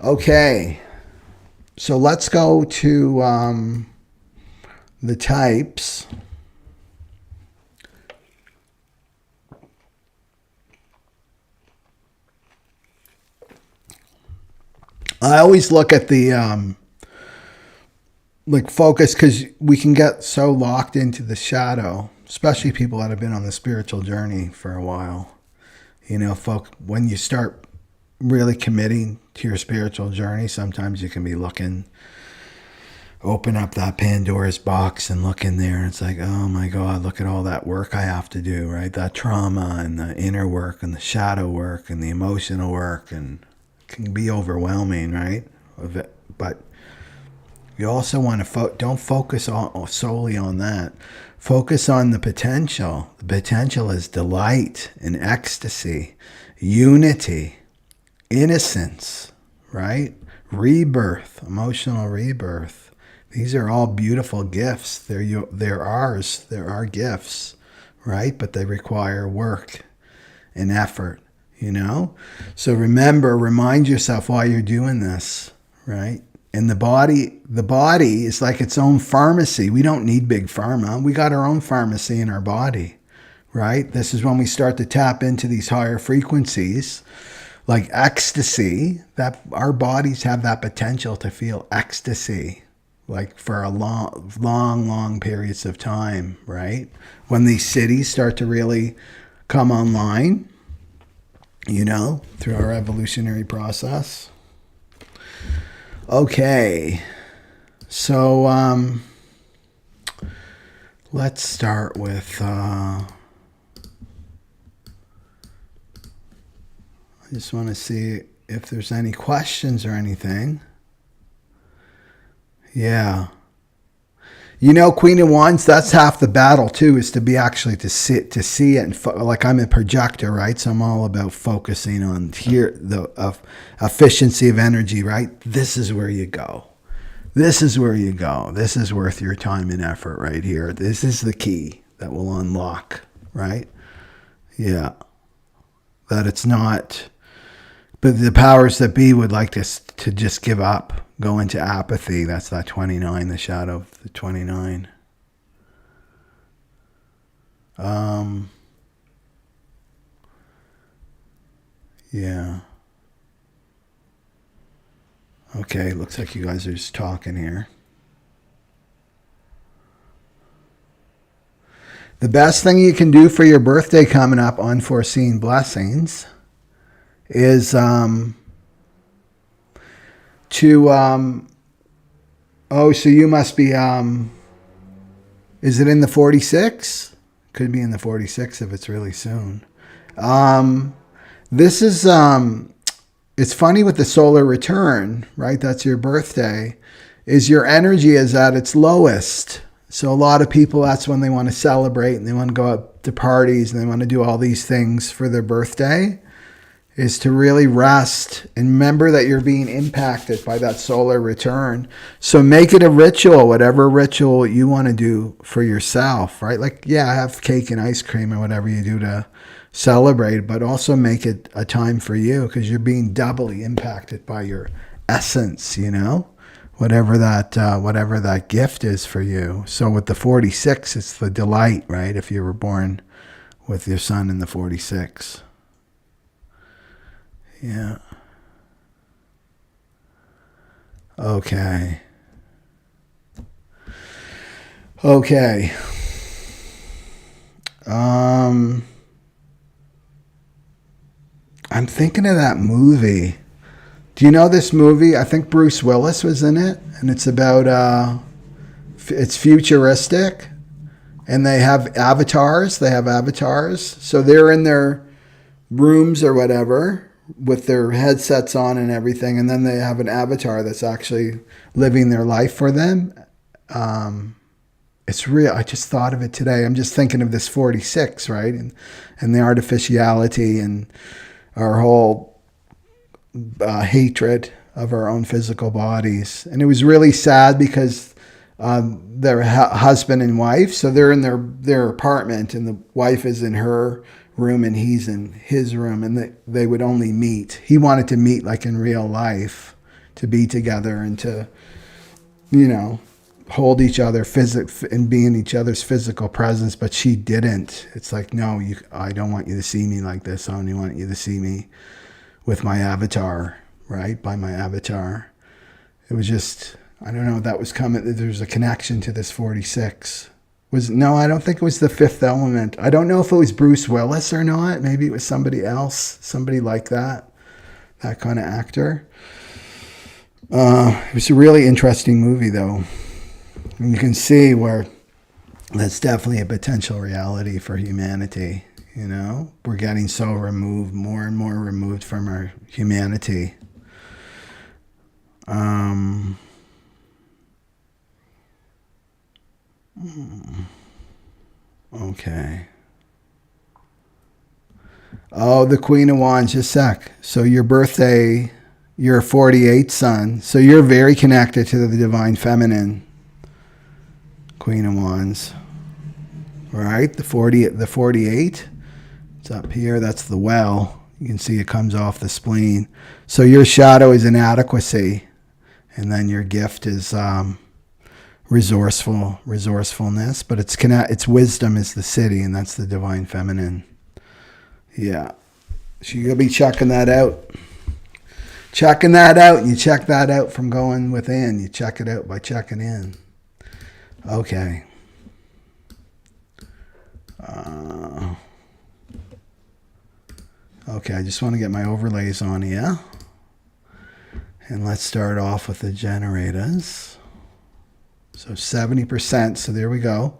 Okay. So let's go to the types. I always look at the focus, because we can get so locked into the shadow, especially people that have been on the spiritual journey for a while. You know, when you start really committing to your spiritual journey, sometimes you can be open up that Pandora's box and look in there, and it's like, oh my God, look at all that work I have to do, right? That trauma and the inner work and the shadow work and the emotional work, and it can be overwhelming, right? But you also want to don't focus solely on that. Focus on the potential. The potential is delight and ecstasy, unity, innocence, right? Rebirth, emotional rebirth. These are all beautiful gifts. They're ours. They're our gifts, right? But they require work and effort, you know? So remind yourself why you're doing this, right? And the body is like its own pharmacy. We don't need big pharma. We got our own pharmacy in our body, right? This is when we start to tap into these higher frequencies, like ecstasy, that our bodies have that potential to feel ecstasy, like for a long periods of time, right? When these cities start to really come online, you know, through our evolutionary process. Okay, so let's start with, I just want to see if there's any questions or anything. Yeah. You know, Queen of Wands, that's half the battle too, is to be actually to see it. And like I'm a projector, right? So I'm all about focusing on the efficiency of energy, right? This is where you go. This is where you go. This is worth your time and effort right here. This is the key that will unlock, right? Yeah. That it's not, but the powers that be would like to just give up. Go into apathy. That's that 29, the shadow of the 29. Yeah. Okay, looks like you guys are just talking here. The best thing you can do for your birthday coming up, unforeseen blessings, is so you must be, is it in the 46? Could be in the 46 if it's really soon. This is, it's funny with the solar return, right? That's your birthday, is your energy is at its lowest. So a lot of people, that's when they want to celebrate and they want to go out to parties and they want to do all these things for their birthday, is to really rest and remember that you're being impacted by that solar return. So make it a ritual, whatever ritual you want to do for yourself, right? Like, yeah, have cake and ice cream or whatever you do to celebrate, but also make it a time for you because you're being doubly impacted by your essence, you know, whatever that gift is for you. So with the 46, it's the delight, right? If you were born with your sun in the 46. Yeah. Okay. I'm thinking of that movie. Do you know this movie? I think Bruce Willis was in it, and it's about it's futuristic, and they have avatars. So they're in their rooms or whatever with their headsets on and everything, and then they have an avatar that's actually living their life for them. It's real. I just thought of it today. I'm just thinking of this 46, right? And the artificiality and our whole hatred of our own physical bodies. And it was really sad because they're husband and wife. So they're in their apartment, and the wife is in her room and he's in his room, and they would only meet. He wanted to meet like in real life, to be together and to, hold each other and be in each other's physical presence, but she didn't. It's like, no, I don't want you to see me like this. I only want you to see me with my avatar, right? By my avatar. It was just, I don't know, that was coming. There's a connection to this 46. No, I don't think it was The Fifth Element. I don't know if it was Bruce Willis or not. Maybe it was somebody else, somebody like that kind of actor. It was a really interesting movie, though. And you can see where that's definitely a potential reality for humanity. We're getting so removed, more and more removed from our humanity. Okay. Oh, the Queen of Wands, just a sec. So your birthday, you're a 48 sun. So you're very connected to the divine feminine. Queen of Wands. Right? The 48. It's up here. That's the well. You can see it comes off the spleen. So your shadow is inadequacy. And then your gift is resourcefulness. But it's wisdom is the city, and that's the divine feminine. Yeah. So you're going to be checking that out. Checking that out. And you check that out from going within. You check it out by checking in. Okay. Okay, I just want to get my overlays on here. And let's start off with the generators. So 70%, so there we go.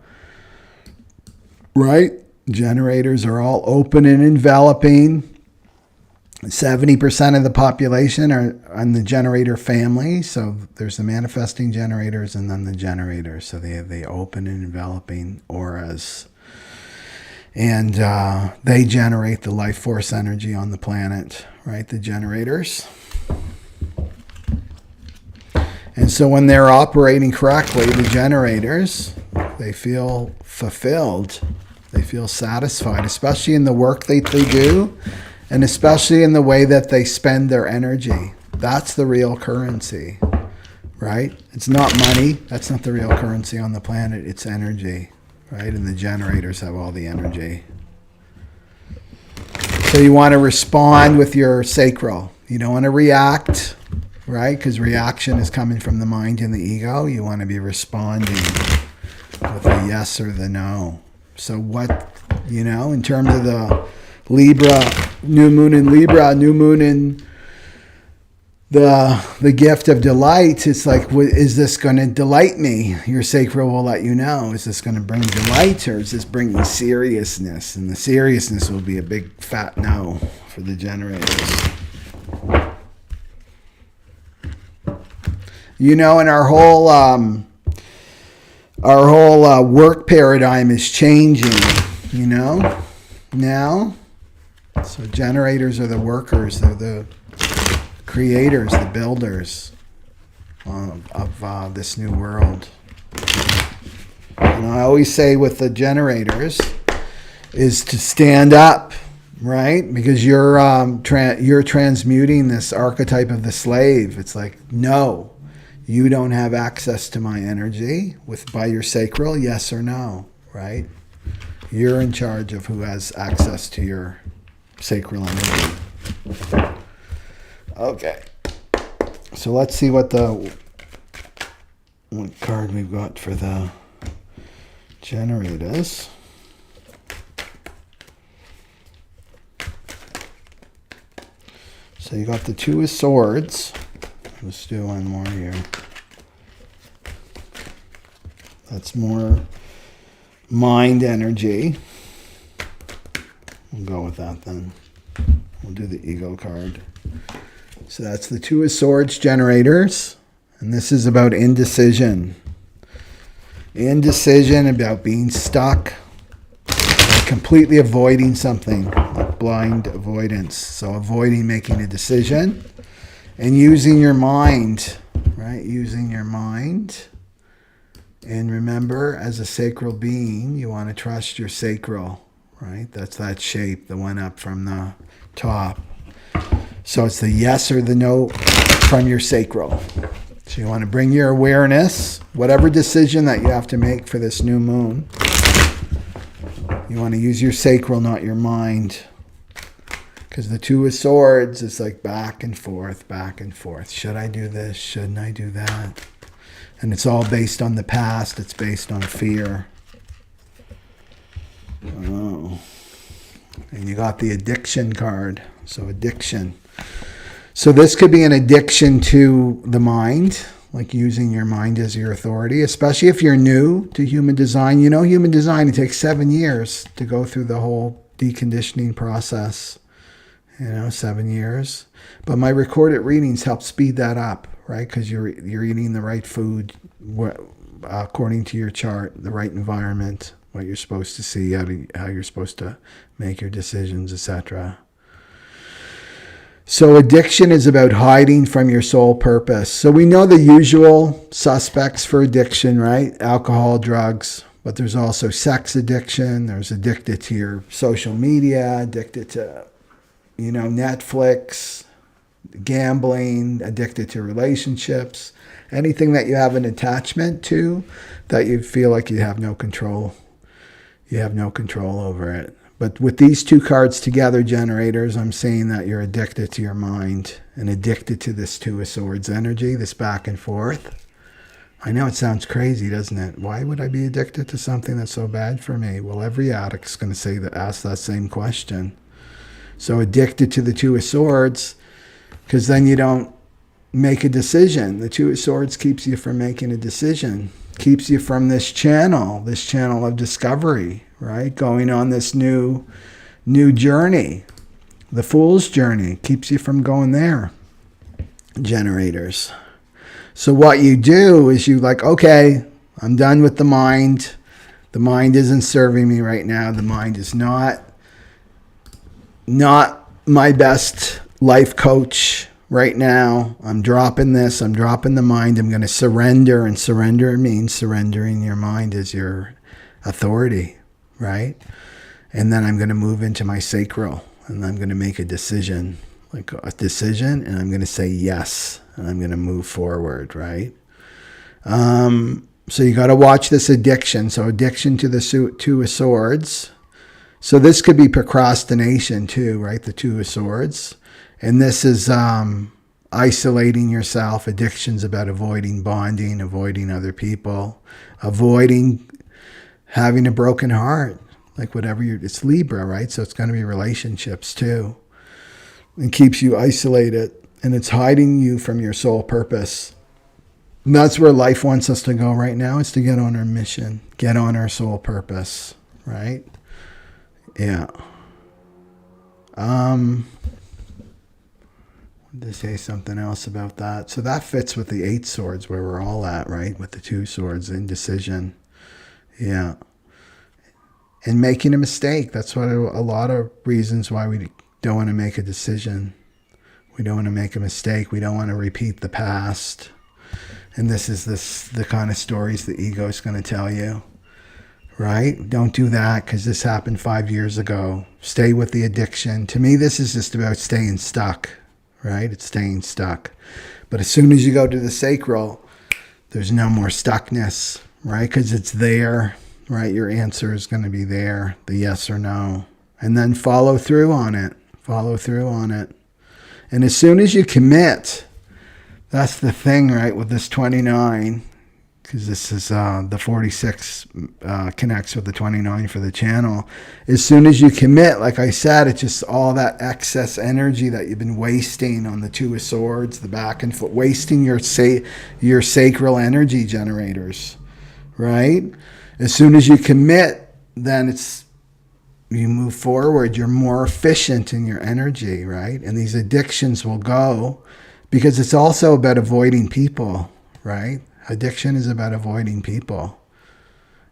Right? Generators are all open and enveloping. 70% of the population are on the generator family. So there's the manifesting generators and then the generators. So they have the open and enveloping auras. And they generate the life force energy on the planet, right? The generators. And so when they're operating correctly, the generators, they feel fulfilled. They feel satisfied, especially in the work that they do, and especially in the way that they spend their energy. That's the real currency, right? It's not money. That's not the real currency on the planet. It's energy, right? And the generators have all the energy. So you want to respond with your sacral. You don't want to react, right? Because reaction is coming from the mind and the ego. You want to be responding with the yes or the no. So what, in terms of the Libra, new moon in Libra, new moon in the gift of delight, it's like, is this going to delight me? Your sacral will let you know. Is this going to bring delight, or is this bringing seriousness? And the seriousness will be a big fat no for the generators. And our whole work paradigm is changing, now. So generators are the workers, they're the creators, the builders of this new world. And I always say with the generators is to stand up, right? Because you're transmuting this archetype of the slave. It's like, no, you don't have access to my energy by your sacral, yes or no, right? You're in charge of who has access to your sacral energy. Okay. So let's see what card we've got for the generators. So you got the Two of Swords. Let's do one more here. That's more mind energy. We'll go with that then. We'll do the ego card. So that's the Two of Swords generators. And this is about indecision. Indecision, about being stuck, completely avoiding something, like blind avoidance. So avoiding making a decision and using your mind, right? Using your mind. And remember, as a sacral being, you want to trust your sacral, right? That's that shape, the one up from the top. So it's the yes or the no from your sacral. So you want to bring your awareness, whatever decision that you have to make for this new moon. You want to use your sacral, not your mind. Because the Two of Swords is like back and forth, back and forth. Should I do this? Shouldn't I do that? And it's all based on the past. It's based on fear. Oh. And you got the addiction card. So addiction. So this could be an addiction to the mind, like using your mind as your authority, especially if you're new to human design. You know, human design, it takes 7 years to go through the whole deconditioning process. 7 years. But my recorded readings help speed that up, right? Because you're eating the right food according to your chart, the right environment, what you're supposed to see, how you're supposed to make your decisions, etc. So addiction is about hiding from your soul purpose. So we know the usual suspects for addiction, right? Alcohol, drugs, but there's also sex addiction. There's addicted to your social media, addicted to, Netflix, gambling, addicted to relationships, anything that you have an attachment to that you feel like you have no control. You have no control over it. But with these two cards together, generators, I'm saying that you're addicted to your mind and addicted to this Two of Swords energy, this back and forth. I know it sounds crazy, doesn't it? Why would I be addicted to something that's so bad for me? Well, every addict's going to ask that same question. So addicted to the Two of Swords, because then you don't make a decision. The Two of Swords keeps you from making a decision, keeps you from this channel of discovery, right? Going on this new journey, the Fool's journey, keeps you from going there, generators. So what you do is okay, I'm done with the mind. The mind isn't serving me right now. The mind is not my best life coach right now. I'm dropping this. I'm dropping the mind. I'm going to surrender. And surrender means surrendering your mind as your authority, right? And then I'm going to move into my sacral. And I'm going to make a decision. And I'm going to say yes. And I'm going to move forward, right? So you got to watch this addiction. So addiction to the Two of Swords. So this could be procrastination too, right? The Two of Swords. And this is isolating yourself. Addiction's about avoiding bonding, avoiding other people, avoiding having a broken heart. It's Libra, right? So it's going to be relationships too. It keeps you isolated. And it's hiding you from your soul purpose. And that's where life wants us to go right now, is to get on our mission, get on our soul purpose, right? Yeah. Wanted to say something else about that. So that fits with the 8 swords where we're all at, right? With the 2 swords, indecision. Yeah. And making a mistake. That's what a lot of reasons why we don't want to make a decision. We don't want to make a mistake. We don't want to repeat the past. And this is the kind of stories the ego is going to tell you. Right? Don't do that because this happened 5 years ago. Stay with the addiction. To me, this is just about staying stuck. Right? It's staying stuck. But as soon as you go to the sacral, there's no more stuckness. Right? Because it's there. Right? Your answer is going to be there. The yes or no. And then follow through on it. Follow through on it. And as soon as you commit, that's the thing, right? With this 29, because this is the 46 connects with the 29 for the channel. As soon as you commit, like I said, it's just all that excess energy that you've been wasting on the Two of Swords, the back and forth, wasting your sacral energy generators, right? As soon as you commit, then you move forward. You're more efficient in your energy, right? And these addictions will go, because it's also about avoiding people, right? Addiction is about avoiding people.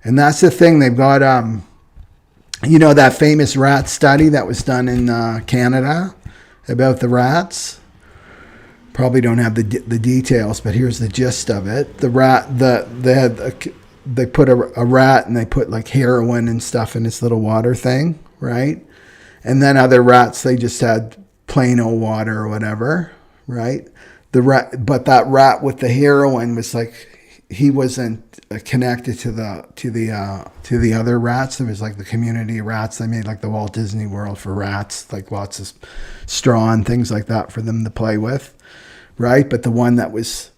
And that's the thing. They've got, that famous rat study that was done in Canada about the rats. Probably don't have the details, but here's the gist of it. The rat, they put a rat and they put like heroin and stuff in this little water thing, right? And then other rats, they just had plain old water or whatever, right? But that rat with the heroin was like, he wasn't connected to the other rats. There was like the community of rats. They made like the Walt Disney World for rats, like lots of straw and things like that for them to play with, right? But the one that was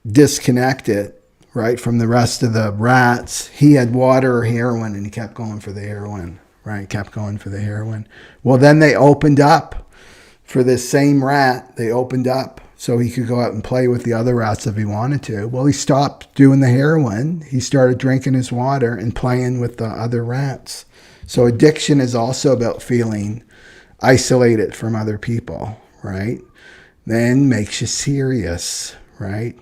disconnected, right, from the rest of the rats, he had water or heroin, and he kept going for the heroin, right? Kept going for the heroin. Well, then they opened up for this same rat. They opened up so he could go out and play with the other rats if he wanted to. Well, he stopped doing the heroin. He started drinking his water and playing with the other rats. So addiction is also about feeling isolated from other people, right? Then makes you serious, right?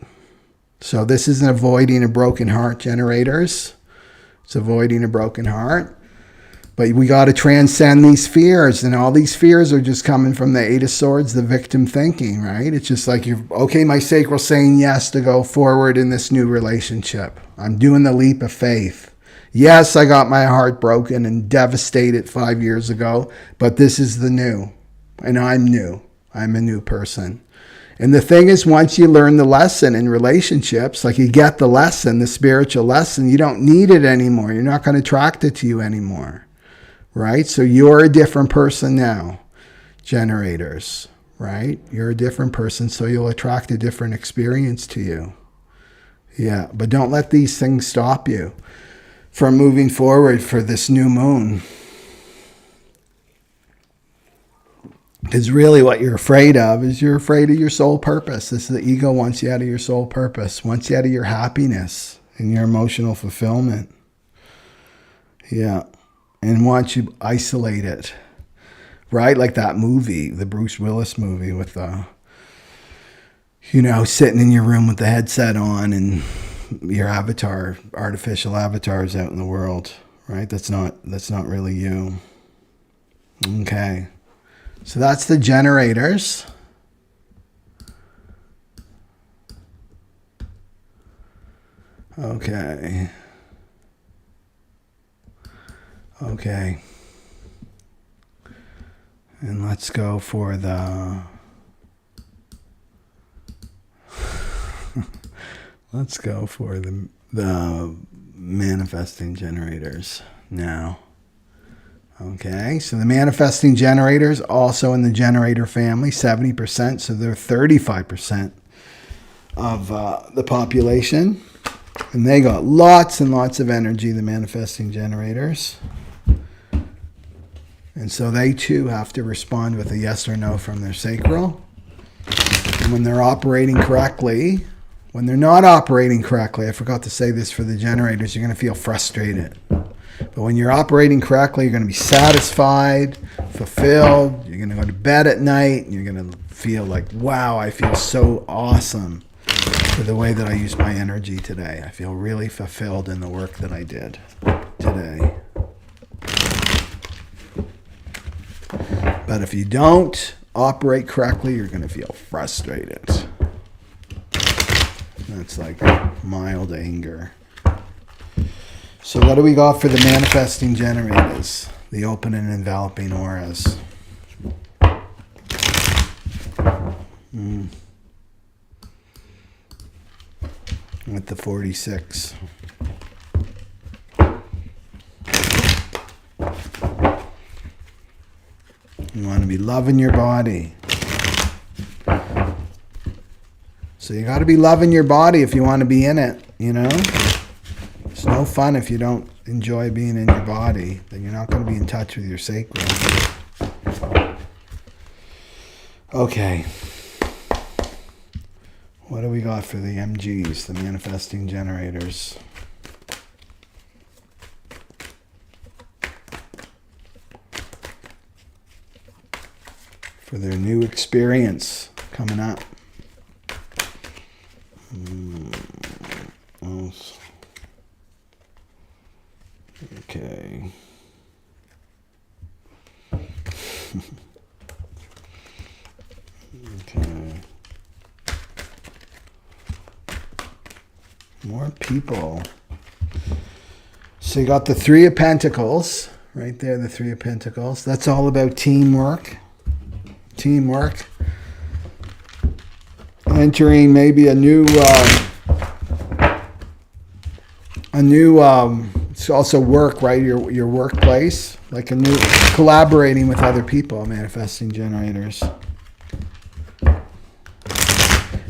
So this isn't avoiding a broken heart, generators. It's avoiding a broken heart. But we got to transcend these fears, and all these fears are just coming from the Eight of Swords, the victim thinking, right? It's just like, my sacral saying yes to go forward in this new relationship. I'm doing the leap of faith. Yes, I got my heart broken and devastated 5 years ago, but this is the new, and I'm new. I'm a new person. And the thing is, once you learn the lesson in relationships, like you get the lesson, the spiritual lesson, you don't need it anymore. You're not going to attract it to you anymore. Right? So you're a different person now, generators, right? You're a different person, so you'll attract a different experience to you. Yeah, but don't let these things stop you from moving forward for this new moon. Because really what you're afraid of is you're afraid of your soul purpose. This is the ego wants you out of your soul purpose, wants you out of your happiness and your emotional fulfillment. Yeah. And wants you isolated, right? Like that movie, the Bruce Willis movie with sitting in your room with the headset on and your avatar, artificial avatars out in the world, right? That's not really you. Okay. So that's the generators. Okay. Okay. And let's go for the manifesting generators now. Okay, so the manifesting generators also in the generator family, 70%, so they're 35% of the population. And they got lots and lots of energy, the manifesting generators. And so they too have to respond with a yes or no from their sacral. And when they're operating correctly, when they're not operating correctly, I forgot to say this for the generators, you're going to feel frustrated. But when you're operating correctly, you're going to be satisfied, fulfilled. You're going to go to bed at night. And you're going to feel like, wow, I feel so awesome for the way that I used my energy today. I feel really fulfilled in the work that I did today. But if you don't operate correctly, you're going to feel frustrated. That's like mild anger. So what do we got for the manifesting generators? The open and enveloping auras. With the 46. You want to be loving your body. So you got to be loving your body if you want to be in it. you know? It's no fun if you don't enjoy being in your body. Then you're not going to be in touch with your sacral. Okay. What do we got for the MGs, the manifesting generators? For their new experience coming up. Okay. Okay. More people. So you got the Three of Pentacles, right there, the Three of Pentacles. That's all about teamwork. Teamwork. Entering maybe a new it's also work, right? Your workplace, like a new collaborating with other people, manifesting generators.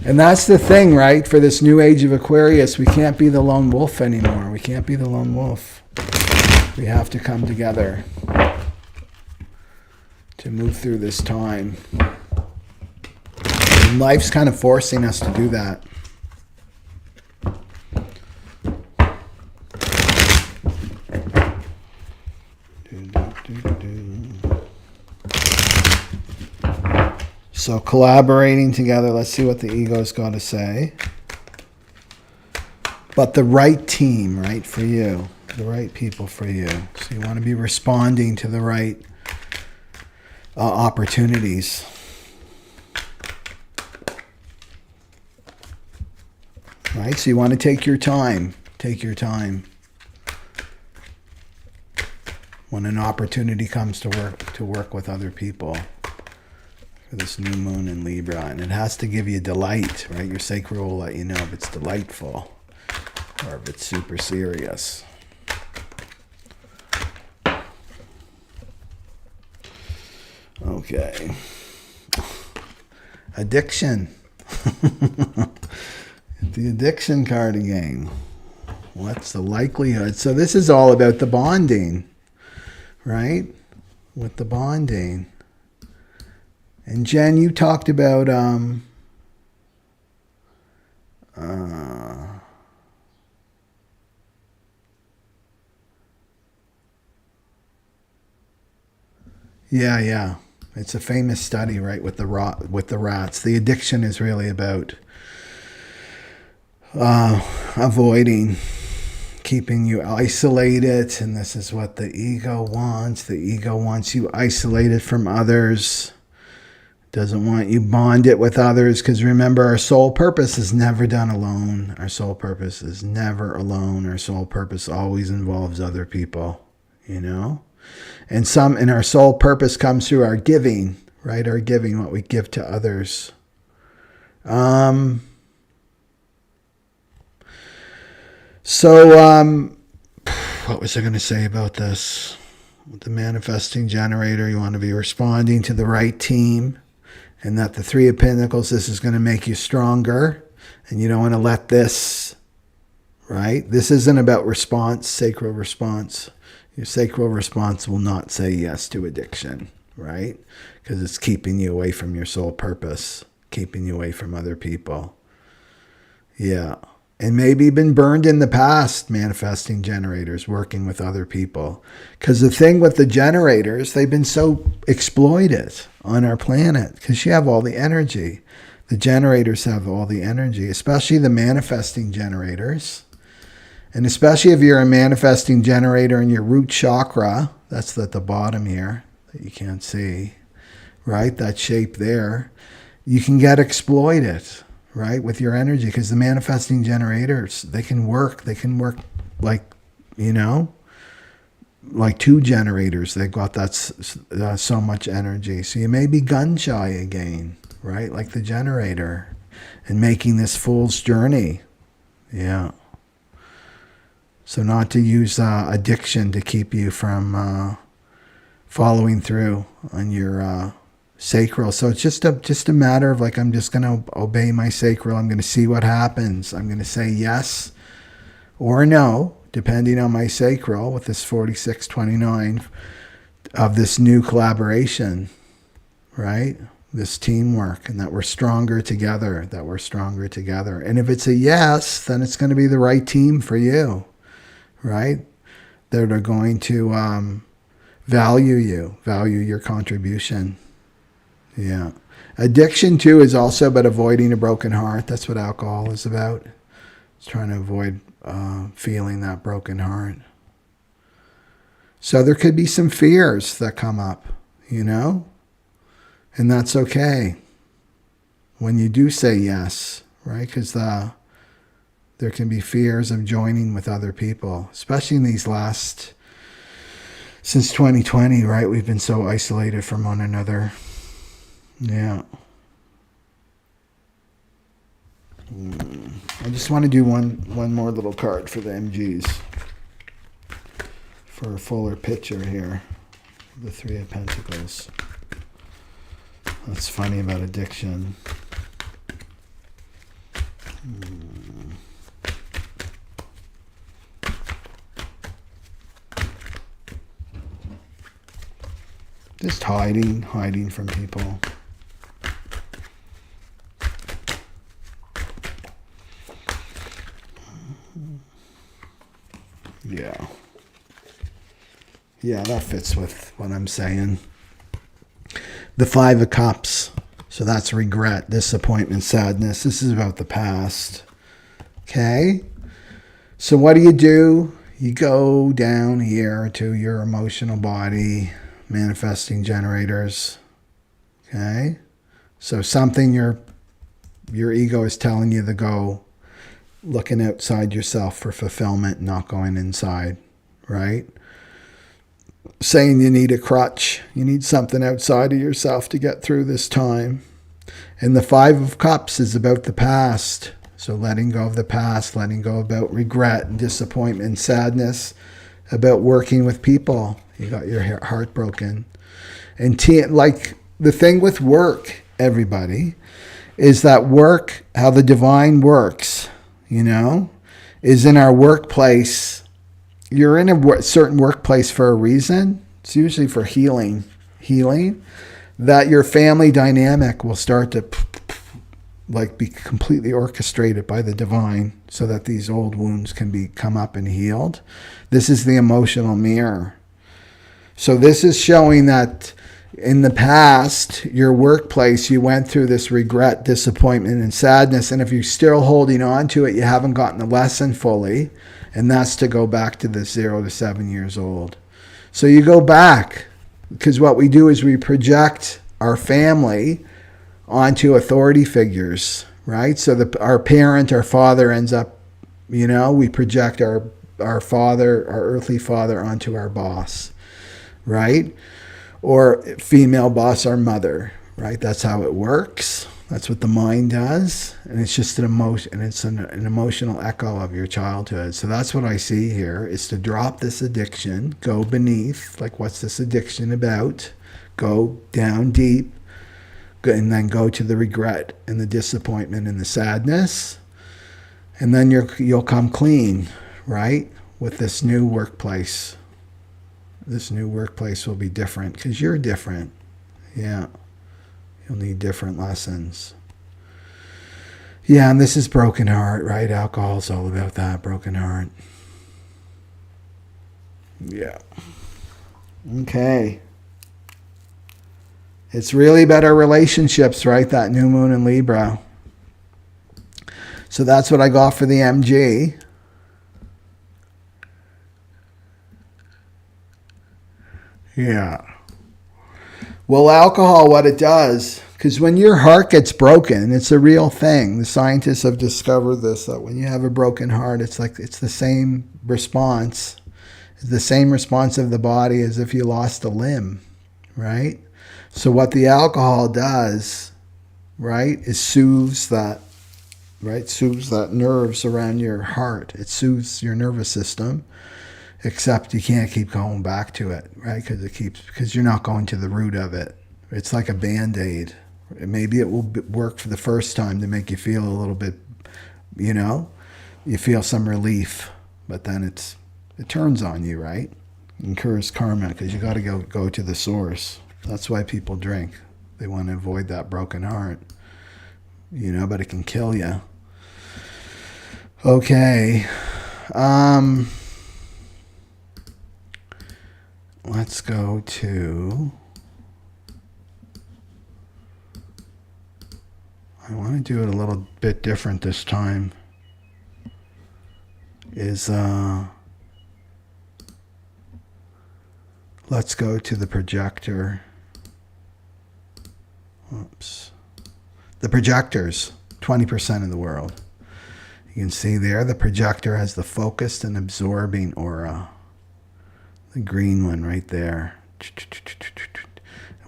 And that's the thing, right? For this new age of Aquarius, we can't be the lone wolf anymore. We can't be the lone wolf. We have to come together to move through this time. And life's kind of forcing us to do that. So collaborating together, let's see what the ego's got to say. But the right team, right, for you. The right people for you. So you want to be responding to the right opportunities. Right, so you want to take your time. Take your time. When an opportunity comes to work with other people. For this new moon in Libra, and it has to give you delight, right? Your sacral will let you know if it's delightful or if it's super serious. Okay. Addiction. The addiction card again. What's the likelihood? So this is all about the bonding, right? With the bonding. And Jen, you talked about yeah. It's a famous study, right, with the rats. The addiction is really about avoiding, keeping you isolated, and this is what the ego wants. The ego wants you isolated from others. Doesn't want you bonded with others, because remember, our soul purpose is never done alone. Our soul purpose is never alone. Our soul purpose always involves other people, you know? And our soul purpose comes through our giving, right? Our giving, what we give to others. What was I going to say about this? With the manifesting generator, you want to be responding to the right team. And that the Three of Pentacles, this is going to make you stronger. And you don't want to let this, right? This isn't about response, sacral response. Your sacral response will not say yes to addiction, right? Because it's keeping you away from your soul purpose, keeping you away from other people. Yeah. And maybe you've been burned in the past, manifesting generators, working with other people. Because the thing with the generators, they've been so exploited on our planet because you have all the energy. The generators have all the energy, especially the manifesting generators. And especially if you're a manifesting generator in your root chakra, that's at the bottom here that you can't see, right? That shape there. You can get exploited, right, with your energy, because the manifesting generators, they can work like, you know, like two generators. They've got that so much energy. So you may be gun shy again, right, like the generator, and making this fool's journey. Yeah. So not to use addiction to keep you from following through on your sacral. So it's just a matter of like, I'm just going to obey my sacral. I'm going to see what happens. I'm going to say yes or no, depending on my sacral with this 4629 of this new collaboration, right? This teamwork, and that we're stronger together, And if it's a yes, then it's going to be the right team for you, right? That are going to value your contribution. Yeah. Addiction, too, is also about avoiding a broken heart. That's what alcohol is about. It's trying to avoid feeling that broken heart. So there could be some fears that come up, and that's okay when you do say yes, right? Because there can be fears of joining with other people, especially in these since 2020, right? We've been so isolated from one another. Yeah. I just want to do one more little card for the MGs for a fuller picture here. The Three of Pentacles. That's funny about addiction. Just hiding from people. Yeah, that fits with what I'm saying. The Five of Cups. So that's regret, disappointment, sadness. This is about the past. Okay? So what do? You go down here to your emotional body, manifesting generators. Okay? So something your ego is telling you to go, looking outside yourself for fulfillment, not going inside, right? Saying you need a crutch. You need something outside of yourself to get through this time. And the Five of Cups is about the past. So letting go of the past, letting go about regret and disappointment and sadness, about working with people. You got your heart broken. And like the thing with work, everybody, is that work, how the divine works, is in our workplace. You're in a certain workplace for a reason. It's usually for healing, that your family dynamic will start to be completely orchestrated by the divine so that these old wounds can come up and healed. This is the emotional mirror. So this is showing that in the past, your workplace, you went through this regret, disappointment, and sadness. And if you're still holding on to it, you haven't gotten the lesson fully. And that's to go back to the 0 to 7 years old. So you go back, because what we do is we project our family onto authority figures, right? So our parent, our father ends up, we project our father, our earthly father onto our boss, right? Or female boss, our mother, right? That's how it works. That's what the mind does. And it's just an emotion, and it's an emotional echo of your childhood. So that's what I see here, is to drop this addiction, go beneath, like what's this addiction about? Go down deep, and then go to the regret and the disappointment and the sadness. And then you'll come clean, right? With this new workplace. This new workplace will be different because you're different. Yeah. You'll need different lessons. Yeah, and this is broken heart, right? Alcohol's all about that, broken heart. Yeah. Okay. It's really about our relationships, right? That new moon in Libra. So that's what I got for the MG. Yeah. Well, alcohol, what it does, because when your heart gets broken, it's a real thing. The scientists have discovered this, that when you have a broken heart, it's the same response. It's the same response of the body as if you lost a limb, right? So what the alcohol does, right, is soothes that nerves around your heart. It soothes your nervous system. Except you can't keep going back to it, right? Because you're not going to the root of it. It's like a Band-Aid. Maybe it will work for the first time to make you feel a little bit, you feel some relief. but then it turns on you, right? Incurs karma, because you got to go to the source. That's why people drink. They want to avoid that broken heart, you know, but it can kill you. Okay. Let's go to, I want to do it a little bit different this time. Let's go to the projector. Oops. The projectors, 20% of the world. You can see there, the projector has the focused and absorbing aura. The green one right there.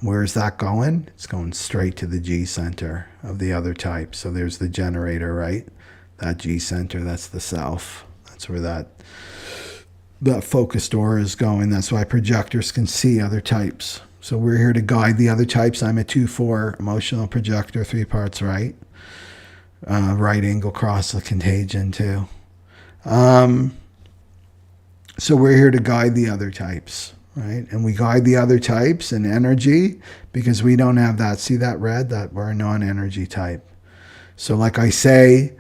Where's that going? It's going straight to the G center of the other type. So there's the generator, right? That G center, that's the self. That's where that focused aura is going. That's why projectors can see other types. So we're here to guide the other types. I'm a 2-4 emotional projector, 3 parts right. Right angle cross the contagion too. So we're here to guide the other types, right? And we guide the other types in energy because we don't have that. See that red? That we're a non-energy type. So like I say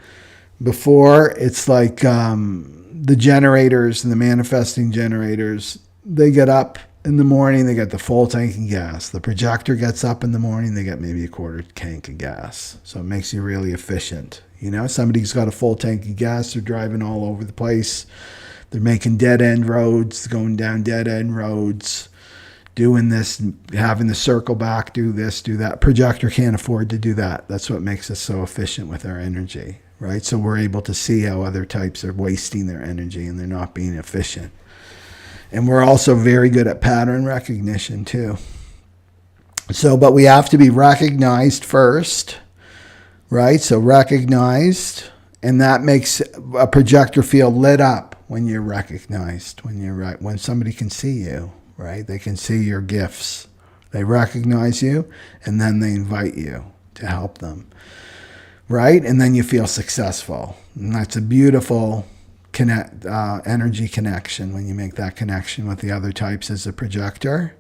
before, it's like the generators and the manifesting generators, they get up in the morning, they get the full tank of gas. The projector gets up in the morning, they get maybe a quarter tank of gas. So it makes you really efficient. You know, somebody's got a full tank of gas, they're driving all over the place. They're making dead-end roads, going down dead-end roads, doing this, having the circle back, do this, do that. Projector can't afford to do that. That's what makes us so efficient with our energy, right? So we're able to see how other types are wasting their energy and they're not being efficient. And we're also very good at pattern recognition too. So, but we have to be recognized first, right? So recognized, and that makes a projector feel lit up when you're recognized, when somebody can see you, right? They can see your gifts. They recognize you, and then they invite you to help them, right? And then you feel successful. And that's a beautiful energy connection when you make that connection with the other types as a projector.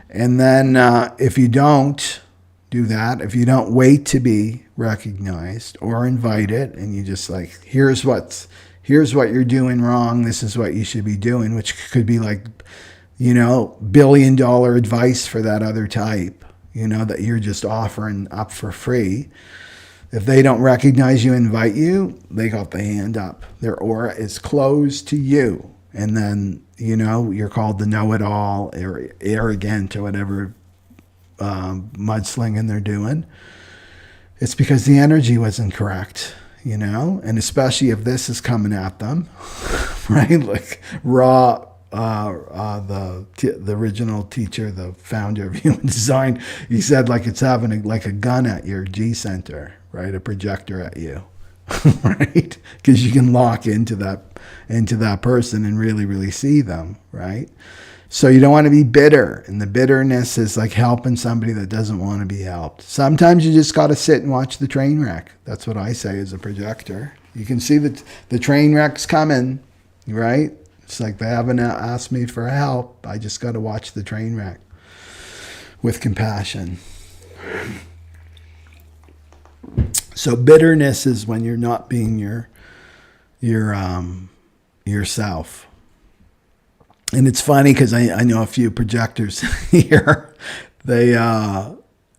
And then if you don't do that, if you don't wait to be recognized or invited, and you just like, here's what you're doing wrong, this is what you should be doing, which could be like, you know, $1 billion advice for that other type, you know, that you're just offering up for free. If they don't recognize you, invite you, they got the hand up. Their aura is closed to you. And then, you know, you're called the know-it-all or arrogant or whatever mudslinging they're doing. It's because the energy wasn't correct, you know, and especially if this is coming at them, right? Like Ra, the original teacher, the founder of human design, he said like it's having like a gun at your G center, right? A projector at you, right? Because you can lock into that person and really, really see them, right? So you don't want to be bitter. And the bitterness is like helping somebody that doesn't want to be helped. Sometimes you just got to sit and watch the train wreck. That's what I say as a projector. You can see that the train wreck's coming, right? It's like they haven't asked me for help. I just got to watch the train wreck with compassion. So bitterness is when you're not being yourself. And it's funny because I know a few projectors here. They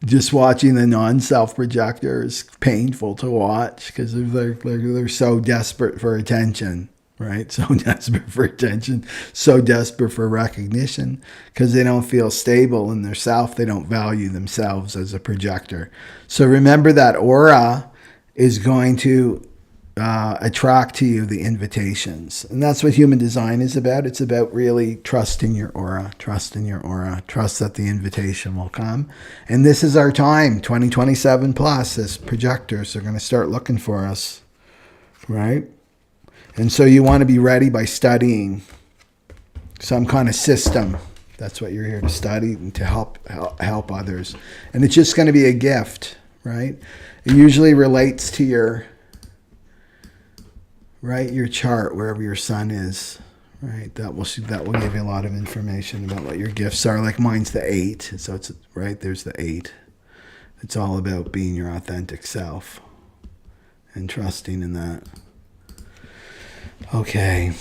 just watching the non-self projector is painful to watch because they're so desperate for attention, right? So desperate for attention, so desperate for recognition because they don't feel stable in their self. They don't value themselves as a projector. So remember that aura is going to attract to you the invitations. And that's what human design is about. It's about really trusting your aura, trust that the invitation will come. And this is our time, 2027 plus, as projectors are going to start looking for us, right? And so you want to be ready by studying some kind of system. That's what you're here to study and to help others. And it's just going to be a gift, right? It usually relates to your Write your chart wherever your sun is. Right, that will give you a lot of information about what your gifts are. Like mine's the 8, so it's right there's the 8. It's all about being your authentic self and trusting in that. Okay.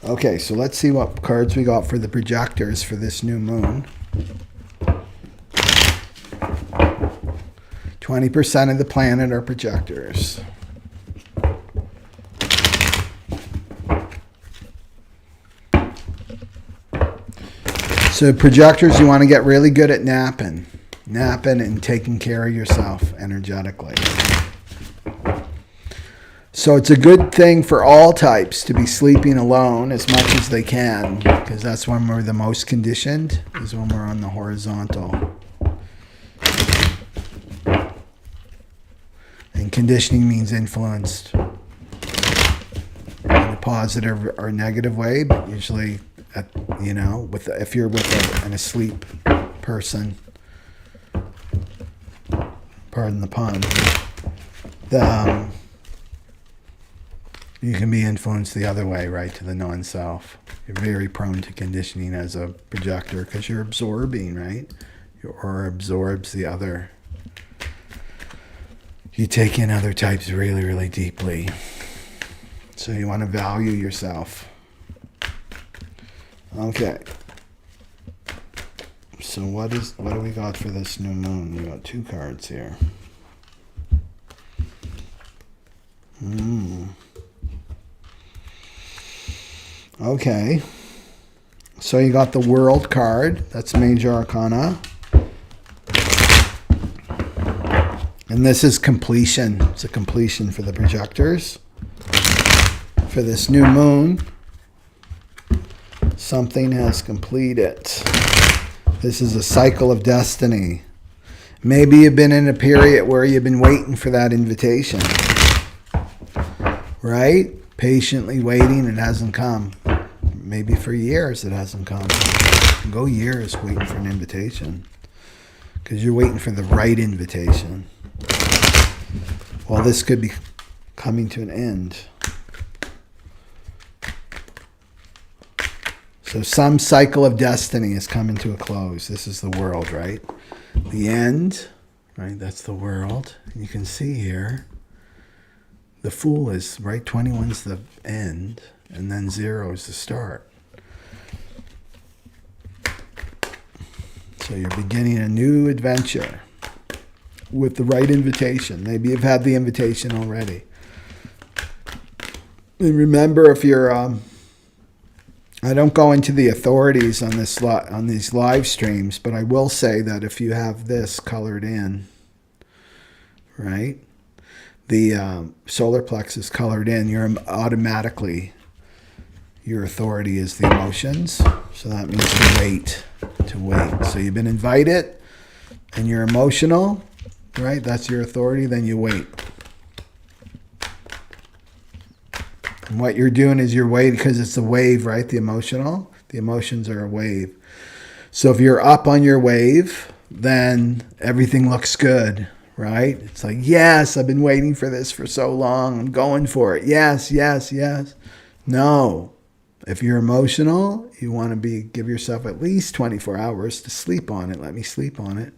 Okay, so let's see what cards we got for the projectors for this new moon. 20% of the planet are projectors. So projectors, you want to get really good at napping and taking care of yourself energetically. So it's a good thing for all types to be sleeping alone as much as they can, because that's when we're the most conditioned, is when we're on the horizontal. And conditioning means influenced in a positive or negative way, but usually, if you're with an asleep person, pardon the pun, you can be influenced the other way, right, to the non-self. You're very prone to conditioning as a projector because you're absorbing, right? Your aura absorbs the other. You take in other types really, really deeply. So you want to value yourself. Okay. So what do we got for this new moon? We got 2 cards here. Okay. So you got the World card. That's Major Arcana. And this is completion. It's a completion for the projectors. For this new moon, something has completed. This is a cycle of destiny. Maybe you've been in a period where you've been waiting for that invitation. Right? Patiently waiting, it hasn't come. Maybe for years it hasn't come. Go years waiting for an invitation. Because you're waiting for the right invitation. Well, this could be coming to an end. So some cycle of destiny is coming to a close. This is the world, right? The end, right? That's the world. And you can see here, the Fool is, right? 21's the end, and then 0 is the start. So you're beginning a new adventure with the right invitation. Maybe you've had the invitation already. And remember, if you're, I don't go into the authorities on these live streams, but I will say that if you have this colored in, right, the solar plexus colored in, you're automatically, your authority is the emotions. So that means to wait. So you've been invited and you're emotional, right? That's your authority. Then you wait. And what you're doing is you're waiting because it's a wave, right? The emotions are a wave. So if you're up on your wave, then everything looks good, right? It's like, yes, I've been waiting for this for so long. I'm going for it. Yes, yes, yes. No. If you're emotional, you want to give yourself at least 24 hours to sleep on it. Let me sleep on it.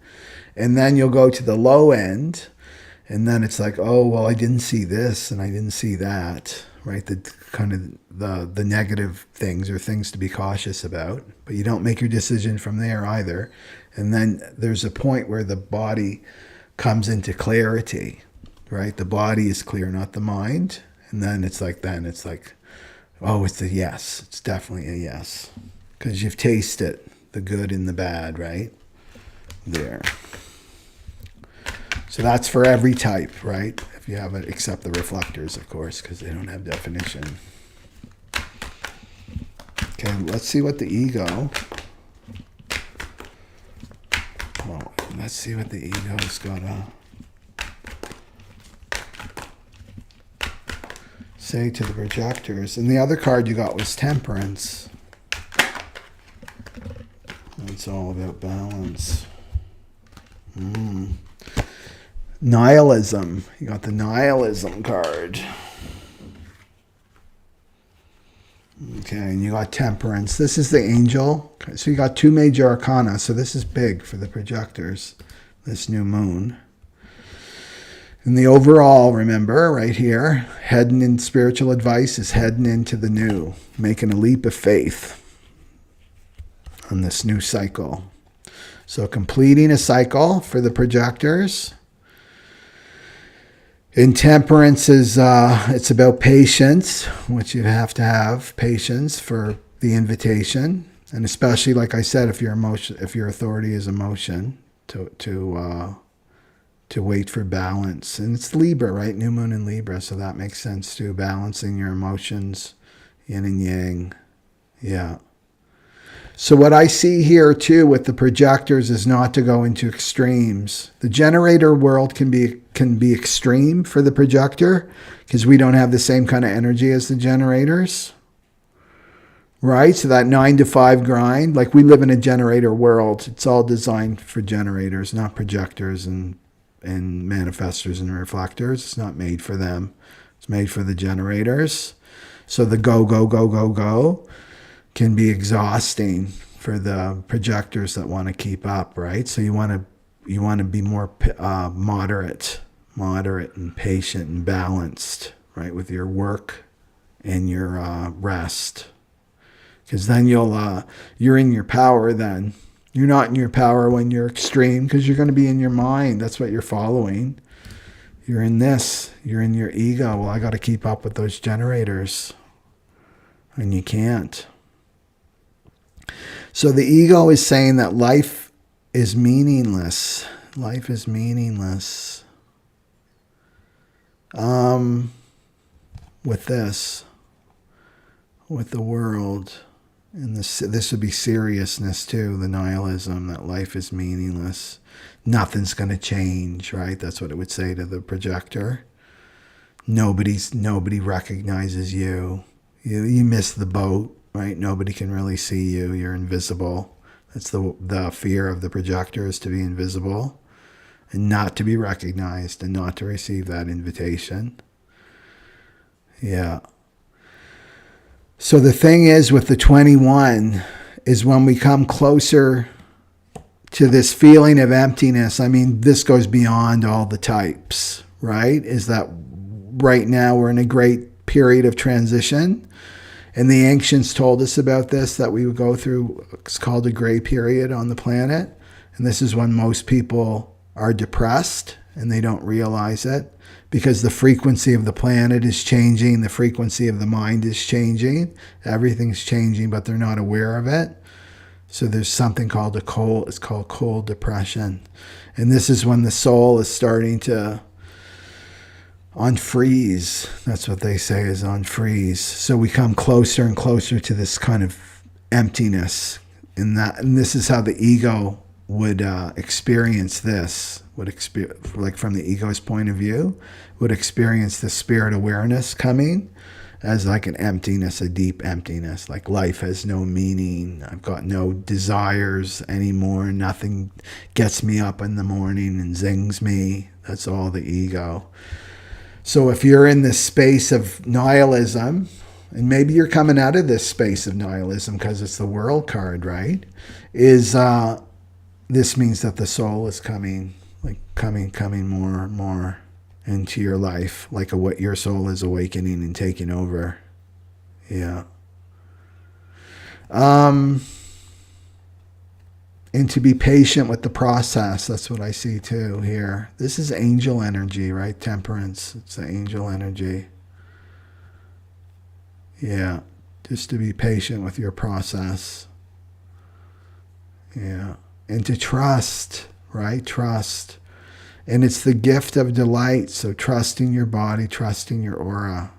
And then you'll go to the low end. And then it's like, oh, well, I didn't see this and I didn't see that, right? The kind of the negative things or things to be cautious about. But you don't make your decision from there either. And then there's a point where the body comes into clarity, right? The body is clear, not the mind. And then it's like, oh, it's a yes. It's definitely a yes. Because you've tasted the good and the bad, right? There. So that's for every type, right? If you have it, except the reflectors, of course, because they don't have definition. Okay, let's see what the ego. Well, let's see what the ego's got to say to the projectors. And the other card you got was Temperance. It's all about balance. Nihilism. You got the nihilism card. Okay, and you got temperance. This is the angel. Okay, so you got two major arcana. So this is big for the projectors, this new moon. And the overall, remember, right here, heading in spiritual advice is heading into the new, making a leap of faith on this new cycle. So completing a cycle for the projectors. In temperance is it's about patience, which you have to have patience for the invitation, and especially, like I said, if your authority is emotion, to wait for balance. And it's Libra, right? New moon in Libra, so that makes sense too. Balancing your emotions, yin and yang. Yeah. So what I see here too with the projectors is not to go into extremes. The generator world can be extreme for the projector because we don't have the same kind of energy as the generators. Right? So that 9 to 5 grind, like we live in a generator world. It's all designed for generators, not projectors and manifestors and reflectors. It's not made for them. It's made for the generators. So the go can be exhausting for the projectors that want to keep up, right? So you want to be more moderate and patient and balanced, right, with your work and your rest, because then you're in your power. Then you're not in your power when you're extreme, because you're going to be in your mind. That's what you're following. You're in this. You're in your ego. Well, I got to keep up with those generators, and you can't. So the ego is saying that life is meaningless. Life is meaningless. With the world. And this would be seriousness too, the nihilism, that life is meaningless. Nothing's going to change, right? That's what it would say to the projector. Nobody recognizes you. You miss the boat. Right? Nobody can really see you. You're invisible. That's the fear of the projector, is to be invisible and not to be recognized and not to receive that invitation. Yeah. So the thing is with the 21 is when we come closer to this feeling of emptiness, I mean, this goes beyond all the types, right? Is that right now we're in a great period of transition. And the ancients told us about this, that we would go through, it's called a gray period on the planet. And this is when most people are depressed and they don't realize it, because the frequency of the planet is changing. The frequency of the mind is changing. Everything's changing, but they're not aware of it. So there's something called it's called cold depression. And this is when the soul is starting to unfreeze. That's what they say, is unfreeze. So we come closer and closer to this kind of emptiness. And this is how the ego would experience this. Like from the ego's point of view, would experience the spirit awareness coming as like an emptiness, a deep emptiness. Like life has no meaning. I've got no desires anymore. Nothing gets me up in the morning and zings me. That's all the ego. So if you're in this space of nihilism, and maybe you're coming out of this space of nihilism because it's the world card, right? This means that the soul is coming more and more into your life, like what your soul is awakening and taking over. Yeah. And to be patient with the process. That's what I see too here. This is angel energy, right? Temperance. It's the angel energy. Yeah. Just to be patient with your process. Yeah. And to trust, right? Trust. And it's the gift of delight. So trusting your body, trusting your aura.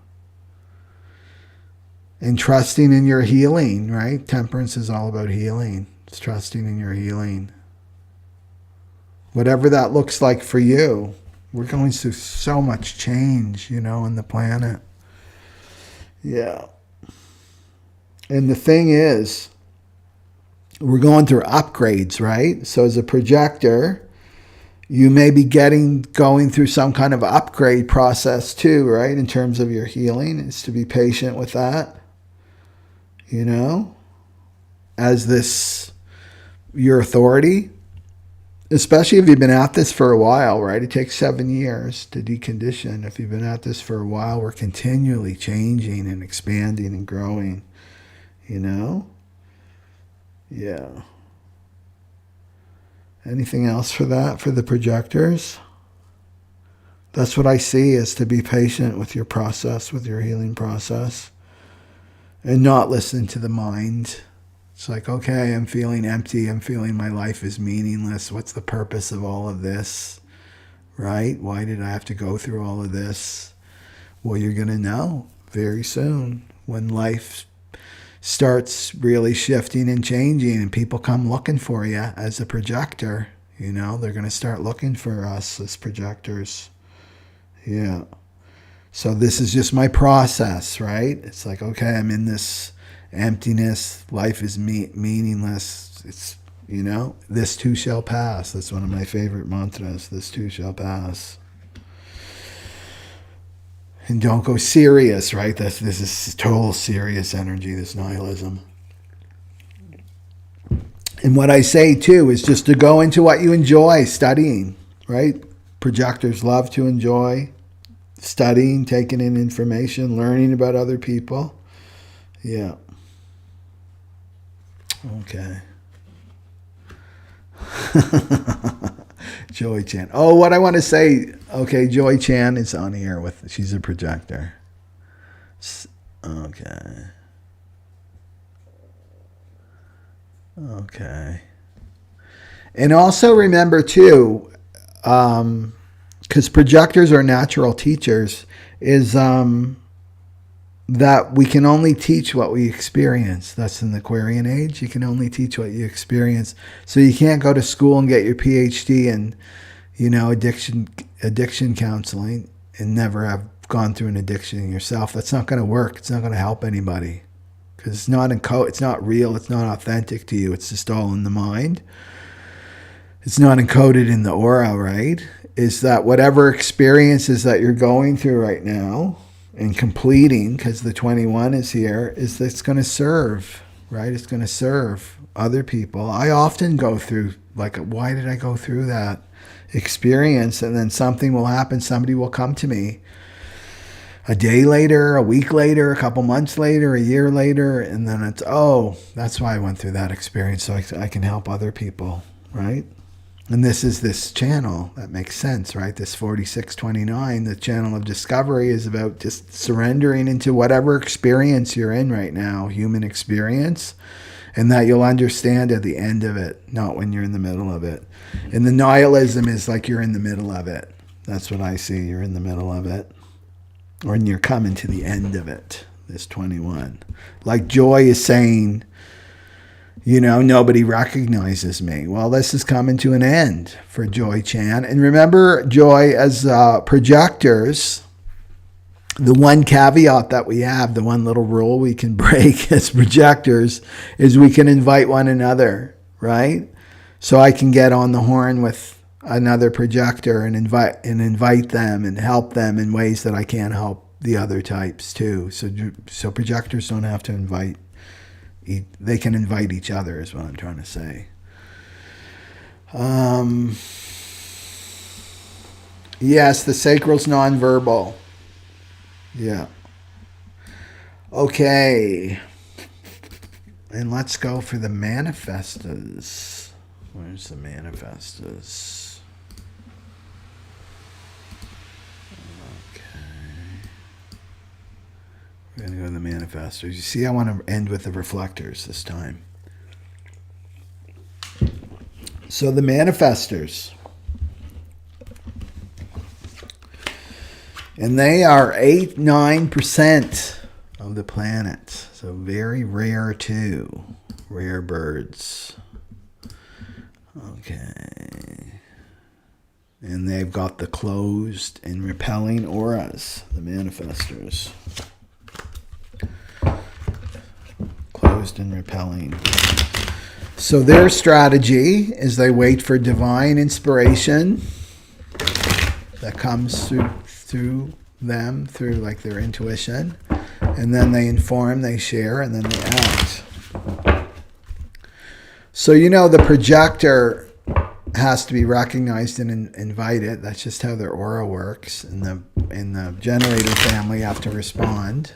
And trusting in your healing, right? Temperance is all about healing. It's trusting in your healing. Whatever that looks like for you. We're going through so much change, on the planet. Yeah. And the thing is, we're going through upgrades, right? So as a projector, You may be going through some kind of upgrade process too, right? In terms of your healing, is to be patient with that. You know, as your authority, especially if you've been at this for a while, right? It takes 7 years to decondition. If you've been at this for a while, we're continually changing and expanding and growing, you know? Yeah. Anything else for that, for the projectors? That's what I see, is to be patient with your process, with your healing process, and not listen to the mind. It's like, okay, I'm feeling empty. I'm feeling my life is meaningless. What's the purpose of all of this, right? Why did I have to go through all of this? Well, you're going to know very soon when life starts really shifting and changing and people come looking for you as a projector. You know, they're going to start looking for us as projectors. Yeah. So this is just my process, right? It's like, okay, I'm in this emptiness. Life is meaningless. It's, you know, this too shall pass. That's one of my favorite mantras. This too shall pass. And don't go serious, right? This is total serious energy, this nihilism. And what I say too is just to go into what you enjoy studying, right? Projectors love to enjoy studying, taking in information, learning about other people. Yeah. Okay. Joy Chan. Oh, what I want to say. Okay, Joy Chan is on here she's a projector. Okay. Okay. And also remember too, because projectors are natural teachers, is that we can only teach what we experience. That's in the Aquarian age. You can only teach what you experience. So you can't go to school and get your PhD in, you know, addiction counseling and never have gone through an addiction yourself. That's not going to work. It's not going to help anybody because it's not it's not real. It's not authentic to you. It's just all in the mind. It's not encoded in the aura, right? Is that whatever experiences that you're going through right now and completing, because the 21 is here, is that it's going to serve, right? It's going to serve other people. I often go through, like, why did I go through that experience? And then something will happen. Somebody will come to me a day later, a week later, a couple months later, a year later, and then it's, oh, that's why I went through that experience, so I can help other people, right? And this is this channel. That makes sense, right? This 4629, the channel of discovery, is about just surrendering into whatever experience you're in right now, human experience, and that you'll understand at the end of it, not when you're in the middle of it. And the nihilism is like you're in the middle of it. That's what I see. You're in the middle of it. Or you're coming to the end of it, this 21. Like Joy is saying, you know, nobody recognizes me. Well, this is coming to an end for Joy Chan. And remember, Joy, as projectors, the one caveat that we have, the one little rule we can break as projectors, is we can invite one another, right? So I can get on the horn with another projector and invite them and help them in ways that I can't help the other types too. So projectors don't have to invite. They can invite each other, is what I'm trying to say. Yes, the sacral's nonverbal. Yeah. Okay. And let's go for the manifestors. Where's the manifestors? We're going to go to the manifestors. You see, I want to end with the reflectors this time. So the manifestors. And they are 8-9% of the planet. So very rare too. Rare birds. Okay. And they've got the closed and repelling auras, the manifestors. Closed and repelling. So their strategy is they wait for divine inspiration that comes through them, through like their intuition, and then they inform, they share, and then they act. So the projector has to be recognized and invited. That's just how their aura works. In the generator family, you have to respond,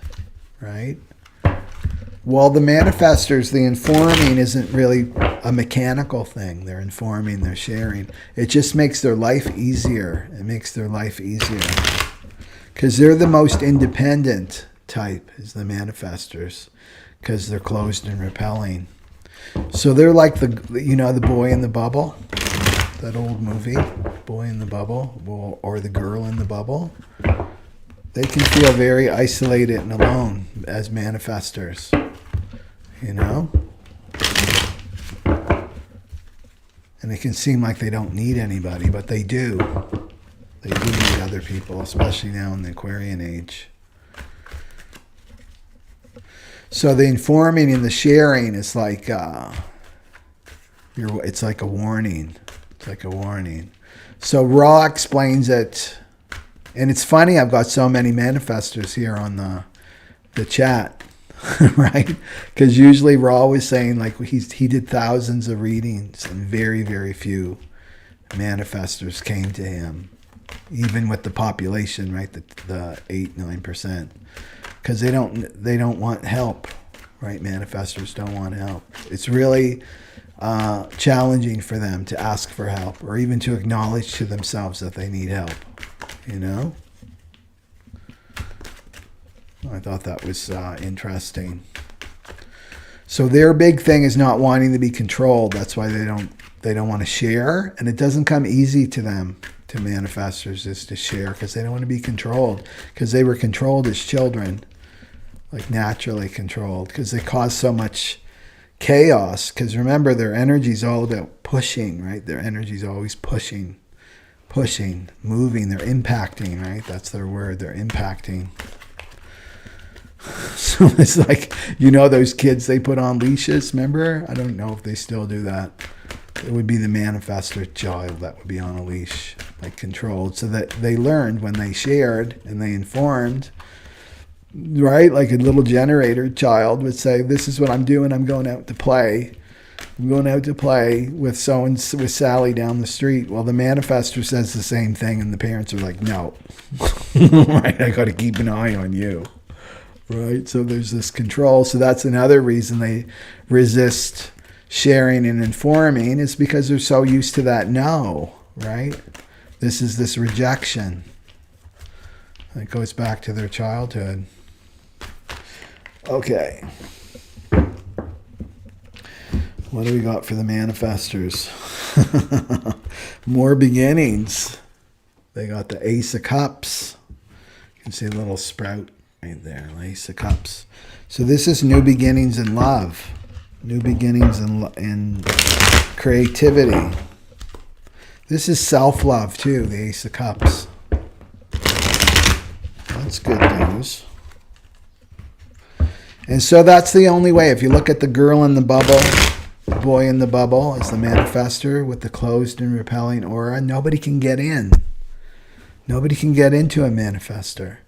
right? Well, the manifestors, the informing isn't really a mechanical thing. They're informing, they're sharing. It just makes their life easier. It makes their life easier. Because they're the most independent type, is the manifestors. Because they're closed and repelling. So they're like the boy in the bubble. That old movie, Boy in the Bubble, or The Girl in the Bubble. They can feel very isolated and alone as manifestors. And it can seem like they don't need anybody, but they do. They do need other people, especially now in the Aquarian age. So the informing and the sharing is like, it's like a warning. It's like a warning. So Ra explains it, and it's funny, I've got so many manifestors here on the chat. Right? Because usually Ra was saying like he did thousands of readings and very, very few manifestors came to him, even with the population, right? The 8-9%, because they don't want help, right? Manifestors don't want help. It's really challenging for them to ask for help or even to acknowledge to themselves that they need help. I thought that was interesting. So their big thing is not wanting to be controlled. That's why they don't want to share, and it doesn't come easy to them, to manifestors, is to share, because they don't want to be controlled, because they were controlled as children, like naturally controlled, because they cause so much chaos. Because remember, their energy is all about pushing, right? Their energy is always pushing, moving. They're impacting, right? That's their word. They're impacting. So it's like, those kids they put on leashes, remember? I don't know if they still do that. It would be the manifestor child that would be on a leash, like controlled, so that they learned when they shared and they informed, right? Like a little generator child would say, this is what I'm doing. I'm going out to play. I'm going out to play with with Sally down the street. Well, the manifestor says the same thing, and the parents are like, no. Right? I got to keep an eye on you. Right? So there's this control. So that's another reason they resist sharing and informing, is because they're so used to that no, right? This rejection. It goes back to their childhood. Okay. What do we got for the manifestors? More beginnings. They got the Ace of Cups. You can see a little sprout right there, Ace of Cups. So this is new beginnings in love. New beginnings in creativity. This is self-love too, the Ace of Cups. That's good news. And so that's the only way. If you look at the girl in the bubble, the boy in the bubble is the manifestor with the closed and repelling aura. Nobody can get in. Nobody can get into a manifestor.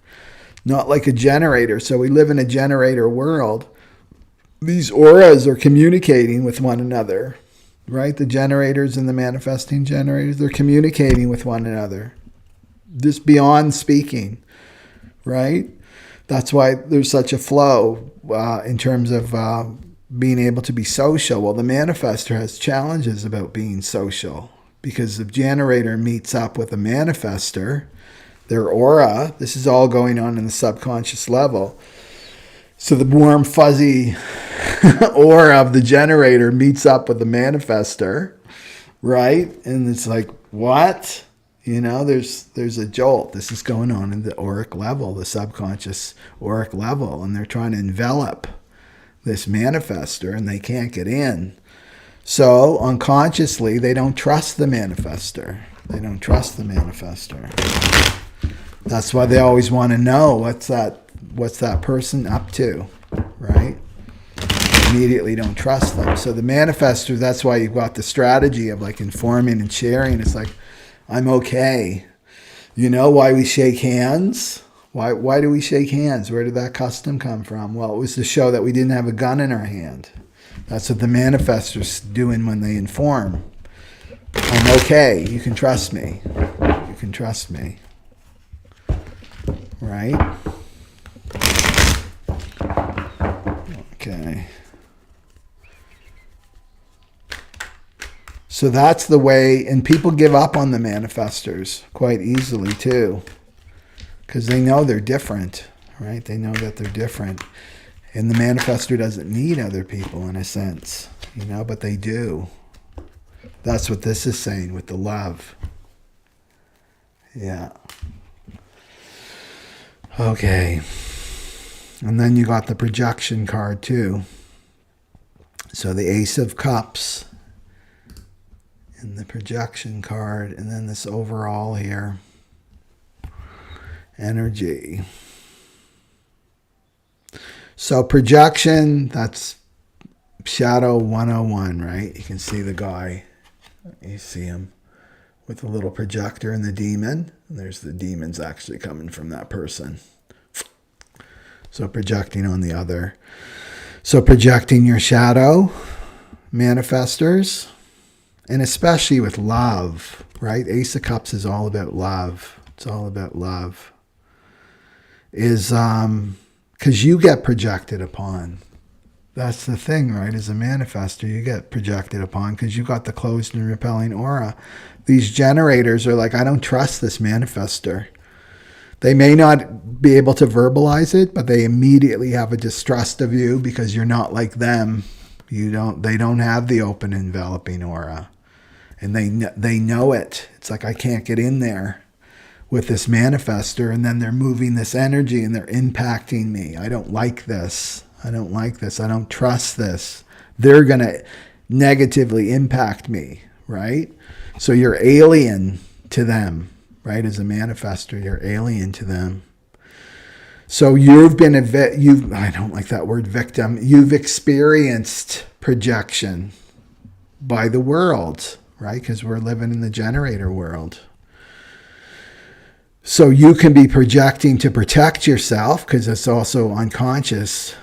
Not like a generator. So we live in a generator world. These auras are communicating with one another, right? The generators and the manifesting generators, they're communicating with one another. Just beyond speaking, right? That's why there's such a flow in terms of being able to be social. Well, the manifestor has challenges about being social, because the generator meets up with a manifestor, their aura. This is all going on in the subconscious level. So the warm, fuzzy aura of the generator meets up with the manifestor, right? And it's like, what? There's a jolt. This is going on in the auric level, the subconscious auric level, and they're trying to envelop this manifestor, and they can't get in. So unconsciously, they don't trust the manifestor. They don't trust the manifestor. That's why they always want to know what's that person up to, right? Immediately don't trust them. So the manifestor, that's why you've got the strategy of like informing and sharing. It's like, I'm okay. You know why we shake hands? Why do we shake hands? Where did that custom come from? Well, it was to show that we didn't have a gun in our hand. That's what the manifestors doing when they inform. I'm okay. You can trust me. You can trust me. Right? Okay. So that's the way, and people give up on the manifestors quite easily too, because they know they're different, right? They know that they're different. And the manifestor doesn't need other people in a sense, you know, but they do. That's what this is saying with the love. Yeah. Okay. And then you got the projection card too. So the Ace of Cups and the projection card, and then this overall here. Energy. So projection, that's shadow 101, right? You can see the guy. You see him with the little projector and the demon. And there's the demons actually coming from that person. So projecting on the other. So projecting your shadow, manifestors, and especially with love, right? Ace of Cups is all about love. It's all about love. Is because you get projected upon. That's the thing, right? As a manifestor, you get projected upon because you got the closed and repelling aura. These generators are like, I don't trust this manifestor. They may not be able to verbalize it, but they immediately have a distrust of you because you're not like them. They don't have the open enveloping aura. And they know it. It's like, I can't get in there with this manifestor, and then they're moving this energy and they're impacting me. I don't like this. I don't like this. I don't trust this. They're going to negatively impact me, right? So you're alien to them, right? As a manifestor, you're alien to them. So you've been I don't like that word victim. You've experienced projection by the world, right? Because we're living in the generator world. So you can be projecting to protect yourself because it's also unconscious,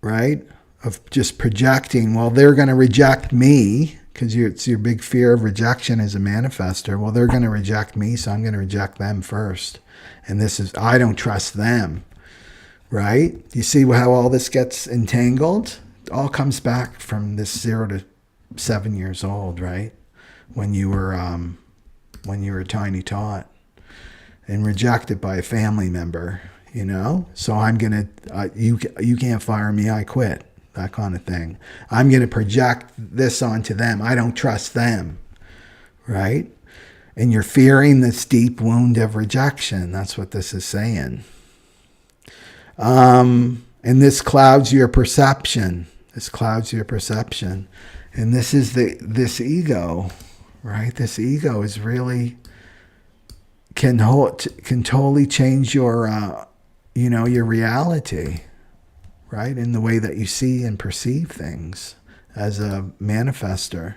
right? Of just projecting, well, they're going to reject me because it's your big fear of rejection as a manifestor. Well, they're going to reject me, so I'm going to reject them first. And I don't trust them, right? You see how all this gets entangled? It all comes back from this 0 to 7 years old, right? When you were a tiny tot. And rejected by a family member, you know? So I'm going to, you can't fire me, I quit, that kind of thing. I'm going to project this onto them. I don't trust them, right? And you're fearing this deep wound of rejection. That's what this is saying. And this clouds your perception. This clouds your perception. And this is this ego, right? This ego is really... can totally change your, your reality, right? In the way that you see and perceive things as a manifestor.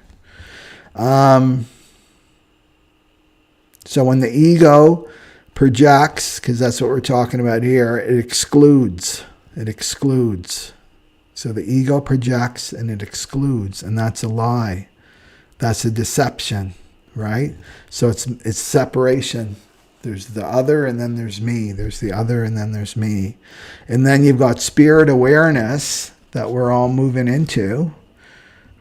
So when the ego projects, because that's what we're talking about here, it excludes. It excludes. So the ego projects and it excludes, and that's a lie. That's a deception, right? So it's separation. There's the other and then there's me. There's the other and then there's me. And then you've got spirit awareness that we're all moving into,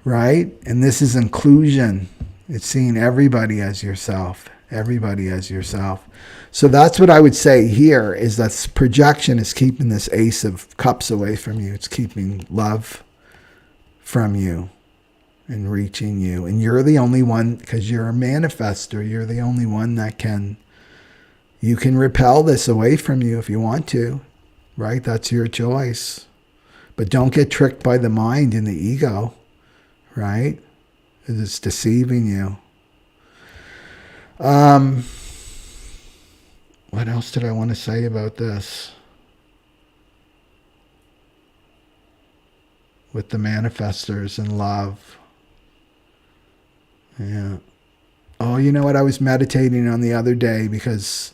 right? And this is inclusion. It's seeing everybody as yourself. Everybody as yourself. So that's what I would say here is that projection is keeping this Ace of Cups away from you. It's keeping love from you and reaching you. And you're the only one, because you're a manifestor, you're the only one that you can repel this away from you if you want to, right? That's your choice. But don't get tricked by the mind and the ego, right? It's deceiving you. What else did I want to say about this? With the manifestors and love. Yeah. Oh, you know what? I was meditating on the other day because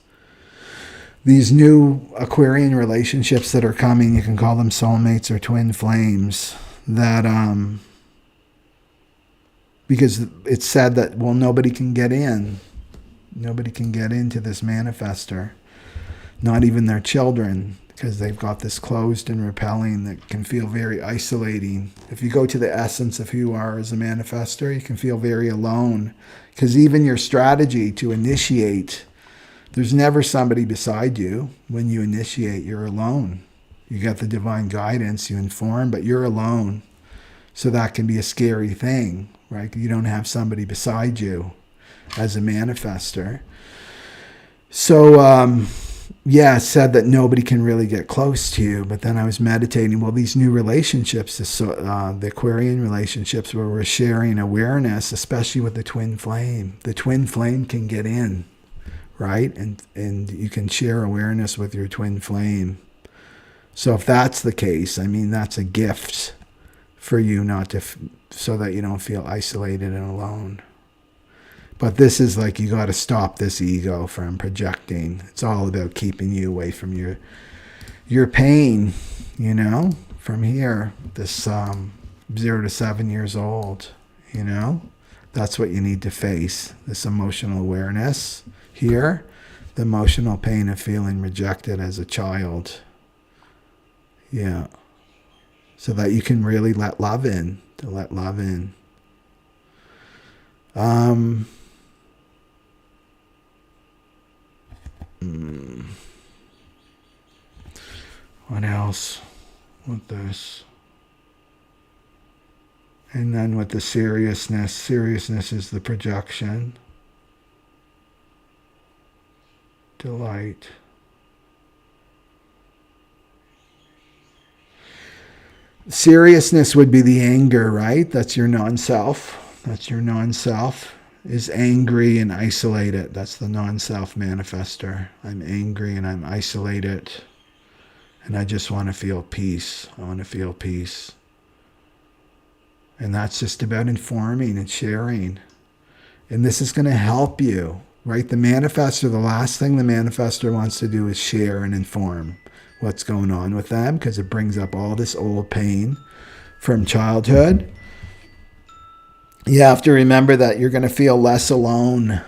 these new Aquarian relationships that are coming, you can call them soulmates or twin flames, that because it's said that, well, nobody can get in. Nobody can get into this manifestor. Not even their children, because they've got this closed and repelling that can feel very isolating. If you go to the essence of who you are as a manifestor, you can feel very alone. Because even your strategy to initiate, there's never somebody beside you. When you initiate, you're alone. You got the divine guidance, you inform, but you're alone. So that can be a scary thing, right? You don't have somebody beside you as a manifestor. So, yeah, it said that nobody can really get close to you. But then I was meditating, well, these new relationships, the Aquarian relationships where we're sharing awareness, especially with the twin flame can get in, right? And you can share awareness with your twin flame. So if that's the case, I mean, that's a gift for you, not to, so that you don't feel isolated and alone. But this is like, you got to stop this ego from projecting. It's all about keeping you away from your pain, you know, from here, this 0 to 7 years old, you know. That's what you need to face, this emotional awareness here, the emotional pain of feeling rejected as a child. Yeah. So that you can really let love in, to let love in. What else with this? And then with the seriousness is the projection. Delight. Seriousness would be the anger, right? That's your non-self. That's your non-self. Is angry and isolated. That's the non-self manifestor. I'm angry and I'm isolated. And I just want to feel peace. I want to feel peace. And that's just about informing and sharing. And this is going to help you, right? The manifestor, the last thing the manifestor wants to do is share and inform what's going on with them, because it brings up all this old pain from childhood. You have to remember that you're going to feel less alone,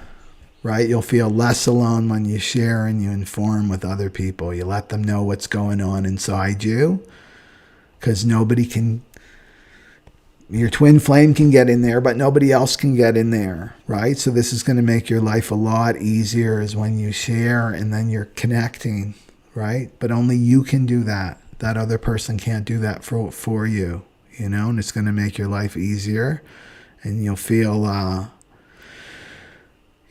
right? You'll feel less alone when you share and you inform with other people. You let them know what's going on inside you, because nobody can, your twin flame can get in there, but nobody else can get in there, right? So this is going to make your life a lot easier, is when you share and then you're connecting, right? But only you can do that. That other person can't do that for you, you know, and it's going to make your life easier. And you'll feel,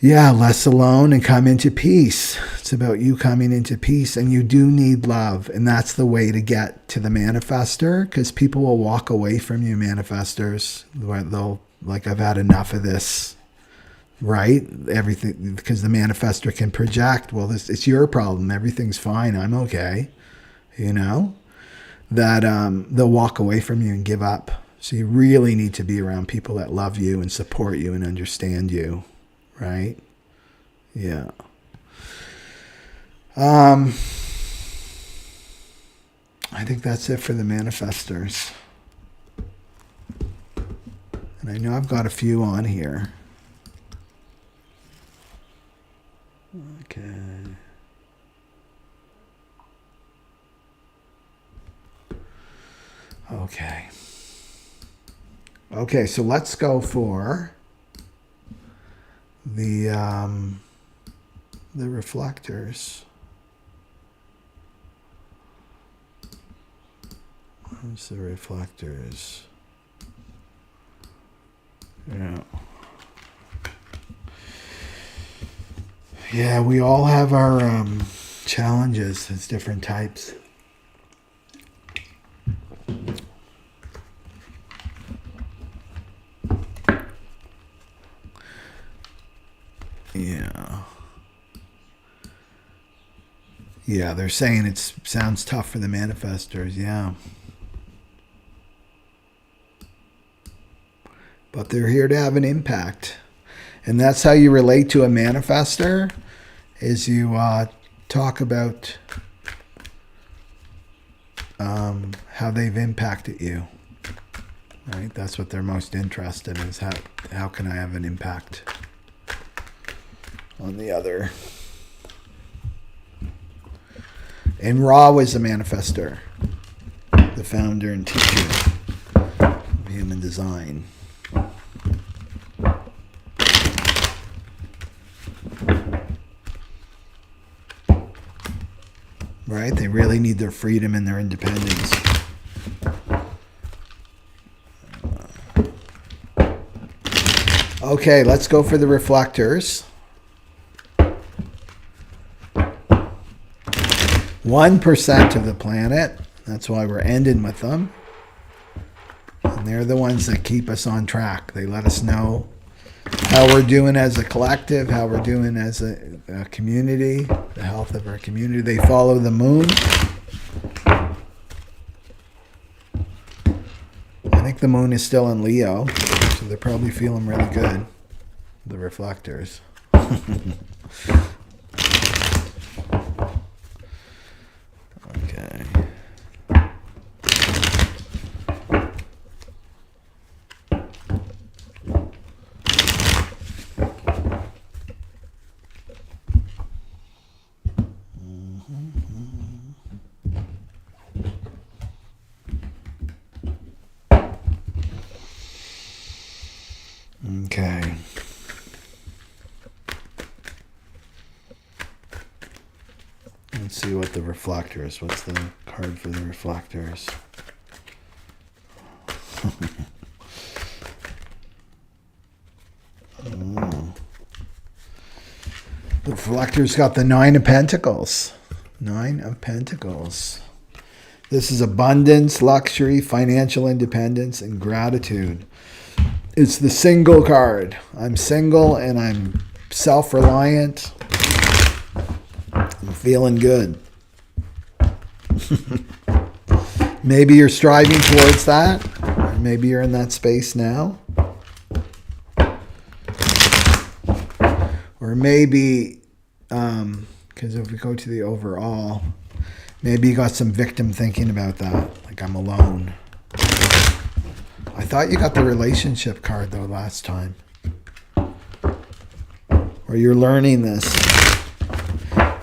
less alone and come into peace. It's about you coming into peace. And you do need love. And that's the way to get to the manifestor, because people will walk away from you, manifestors. They'll, like, I've had enough of this, right? Everything, because the manifestor can project, well, it's your problem. Everything's fine. I'm okay. You know? That they'll walk away from you and give up. So you really need to be around people that love you and support you and understand you, right? Yeah. I think that's it for the manifestors. And I know I've got a few on here. Okay. Okay, so let's go for the reflectors. Where's the reflectors? Yeah, we all have our challenges. It's different types. Yeah, they're saying it sounds tough for the manifestors, yeah. But they're here to have an impact. And that's how you relate to a manifestor, is you talk about how they've impacted you. Right? That's what they're most interested in, is how can I have an impact on the other. And Ra was the manifestor, the founder and teacher of human design. Right? They really need their freedom and their independence. Okay, let's go for the reflectors. 1% of the planet. That's why we're ending with them. And they're the ones that keep us on track. They let us know how we're doing as a collective, how we're doing as a community, the health of our community. They follow the moon. I think the moon is still in Leo, so they're probably feeling really good, the reflectors. Okay. Okay. Let's see what the reflectors. What's the card for the reflectors? Oh. The reflectors got the 9 of Pentacles. 9 of Pentacles. This is abundance, luxury, financial independence, and gratitude. It's the single card. I'm single and I'm self-reliant. I'm feeling good. Maybe you're striving towards that. Or maybe you're in that space now. Or maybe, because if we go to the overall, maybe you got some victim thinking about that. Like, I'm alone. I thought you got the relationship card, though, last time. Or you're learning this.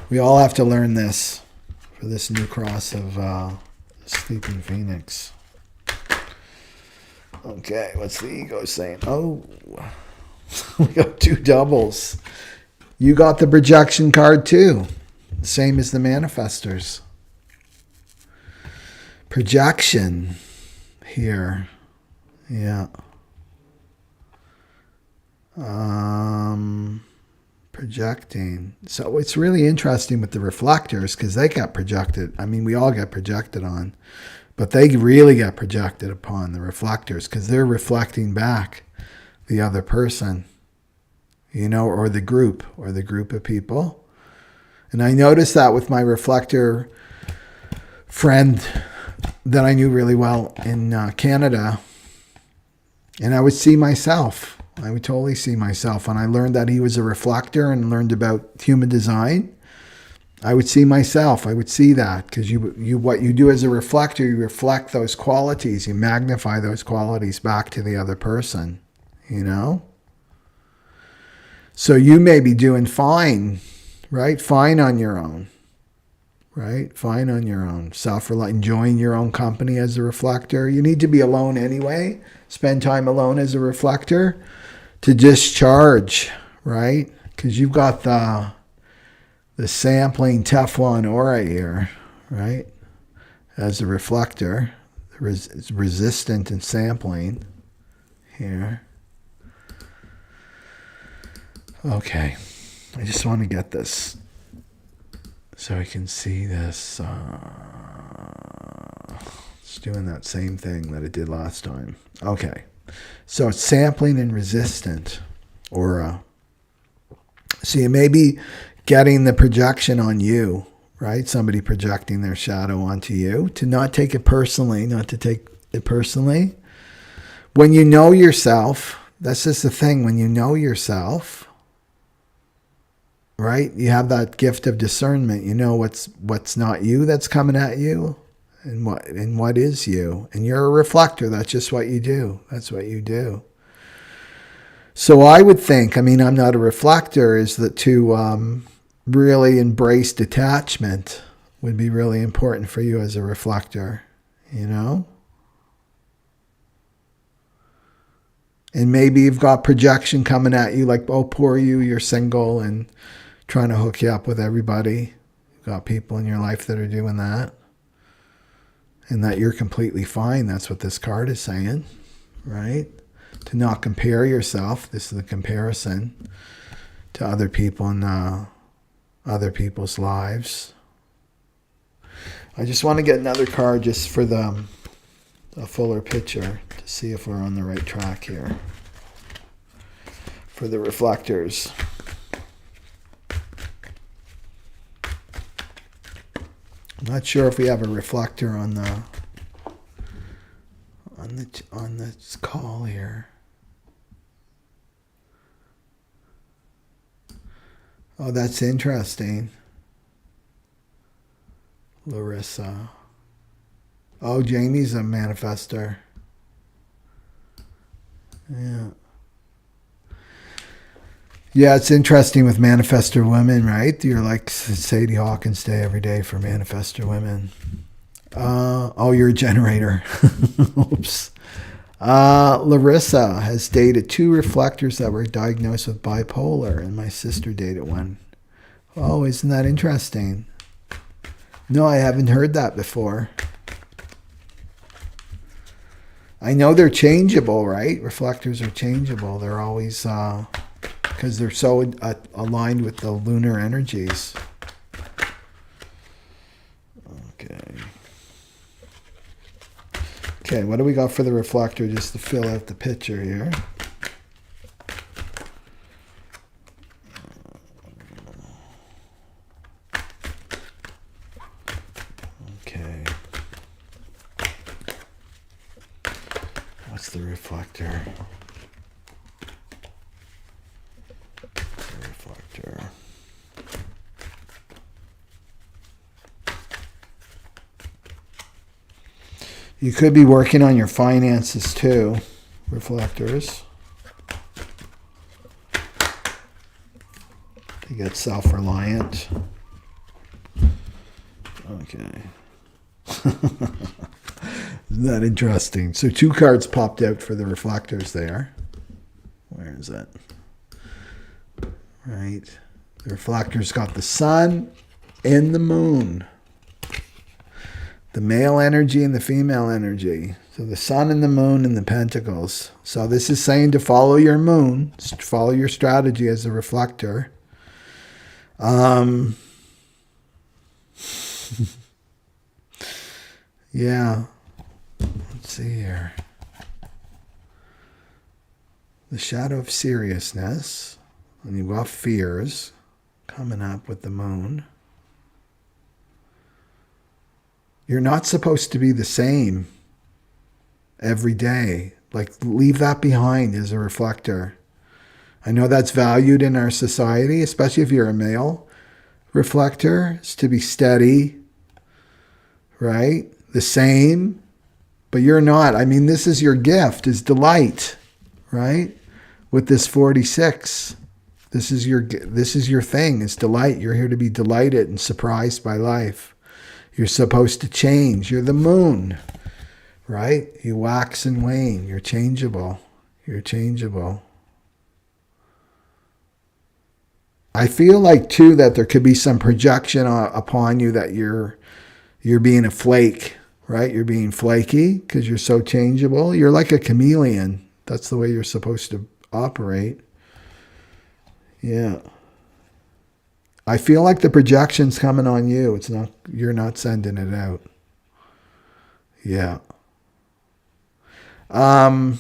We all have to learn this for this new cross of Sleeping Phoenix. Okay, what's the ego saying? Oh, we got 2 doubles. You got the projection card, too. Same as the manifestors. Projection here. Yeah. Projecting. So it's really interesting with the reflectors because they got projected. I mean, we all get projected on, but they really get projected upon, the reflectors, because they're reflecting back the other person, you know, or the group of people. And I noticed that with my reflector friend that I knew really well in Canada. And I would see myself. I would totally see myself. When I learned that he was a reflector and learned about human design, I would see myself. I would see that because what you do as a reflector, you reflect those qualities. You magnify those qualities back to the other person, you know? So you may be doing fine, right? Fine on your own, right? Fine on your own. Self-reliant, enjoying your own company as a reflector. You need to be alone anyway. Spend time alone as a reflector to discharge, right? Because you've got the sampling Teflon aura here, right? As a reflector, it's resistant and sampling here. Okay, I just want to get this so I can see this. It's doing that same thing that it did last time. Okay, so it's sampling and resistant aura. So you may be getting the projection on you, right? Somebody projecting their shadow onto you. To not take it personally, not to take it personally. When you know yourself, that's just the thing. When you know yourself, right? You have that gift of discernment. You know what's not you that's coming at you, and what is you. And you're a reflector. That's just what you do. That's what you do. So I would think, I mean, I'm not a reflector, is that to really embrace detachment would be really important for you as a reflector, you know? And maybe you've got projection coming at you, like, oh, poor you, you're single and trying to hook you up with everybody. You've got people in your life that are doing that. And that you're completely fine. That's what this card is saying, right? To not compare yourself. This is the comparison to other people and other people's lives. I just want to get another card just for a fuller picture to see if we're on the right track here for the reflectors. I'm not sure if we have a reflector on this call here. Oh, that's interesting. Larissa. Oh, Jamie's a manifestor. Yeah. Yeah, it's interesting with manifestor women, right? You're like Sadie Hawkins Day every day for manifestor women. Oh, you're a generator. Oops. Larissa has dated 2 reflectors that were diagnosed with bipolar, and my sister dated one. Oh, isn't that interesting? No, I haven't heard that before. I know they're changeable, right? Reflectors are changeable. They're always, because they're so aligned with the lunar energies. Okay, what do we got for the reflector just to fill out the picture here? Okay. What's the reflector? The reflector. You could be working on your finances too, reflectors. To get self-reliant. Okay. Isn't that interesting? So 2 cards popped out for the reflectors there. Where is it? Right. The reflectors got the sun and the moon. The male energy and the female energy. So the sun and the moon and the pentacles. So this is saying to follow your moon, follow your strategy as a reflector. Yeah. Let's see here. The shadow of seriousness. And you've got fears coming up with the moon. You're not supposed to be the same every day. Like, leave that behind as a reflector. I know that's valued in our society, especially if you're a male reflector, is to be steady, right? The same, but you're not. I mean, this is your gift, is delight, right? With this 46, this is your thing, is delight. You're here to be delighted and surprised by life. You're supposed to change. You're the moon, right? You wax and wane. You're changeable. You're changeable. I feel like, too, that there could be some projection upon you that you're being a flake, right? You're being flaky because you're so changeable. You're like a chameleon. That's the way you're supposed to operate. Yeah. I feel like the projection's coming on you. It's not, you're not sending it out. Yeah. And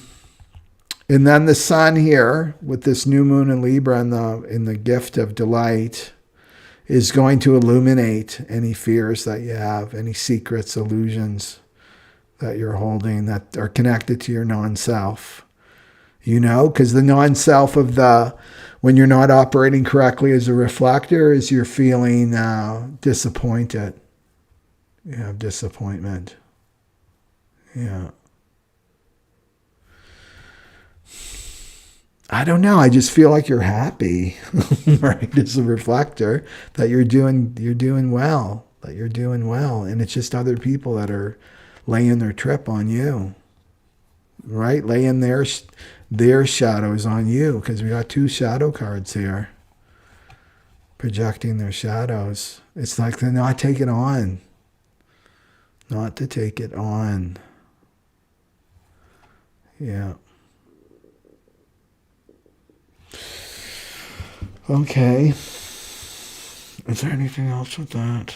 then the sun here with this new moon in Libra in the gift of delight is going to illuminate any fears that you have, any secrets, illusions that you're holding that are connected to your non-self. You know, because the non-self of when you're not operating correctly as a reflector is you're feeling disappointed. You have disappointment. Yeah. I don't know. I just feel like you're happy, right? As a reflector, that you're doing well, and it's just other people that are laying their trip on you, right? Laying their shadows on you, because we got 2 shadow cards here, projecting their shadows. It's like they're not to take it on. Yeah. Okay. Is there anything else with that?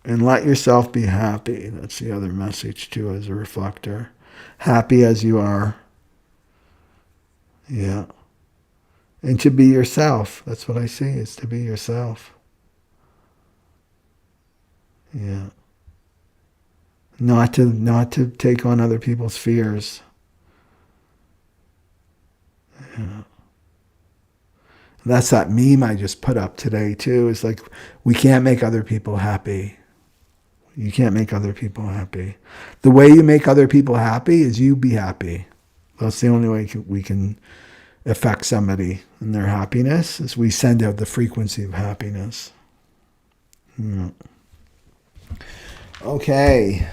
And let yourself be happy. That's the other message too as a reflector. Happy as you are. Yeah. And to be yourself. That's what I see, is to be yourself. Yeah. Not to take on other people's fears. Yeah. That's that meme I just put up today too. It's like, we can't make other people happy. You can't make other people happy. The way you make other people happy is you be happy. That's the only way we can affect somebody and their happiness, is we send out the frequency of happiness. Yeah. Okay.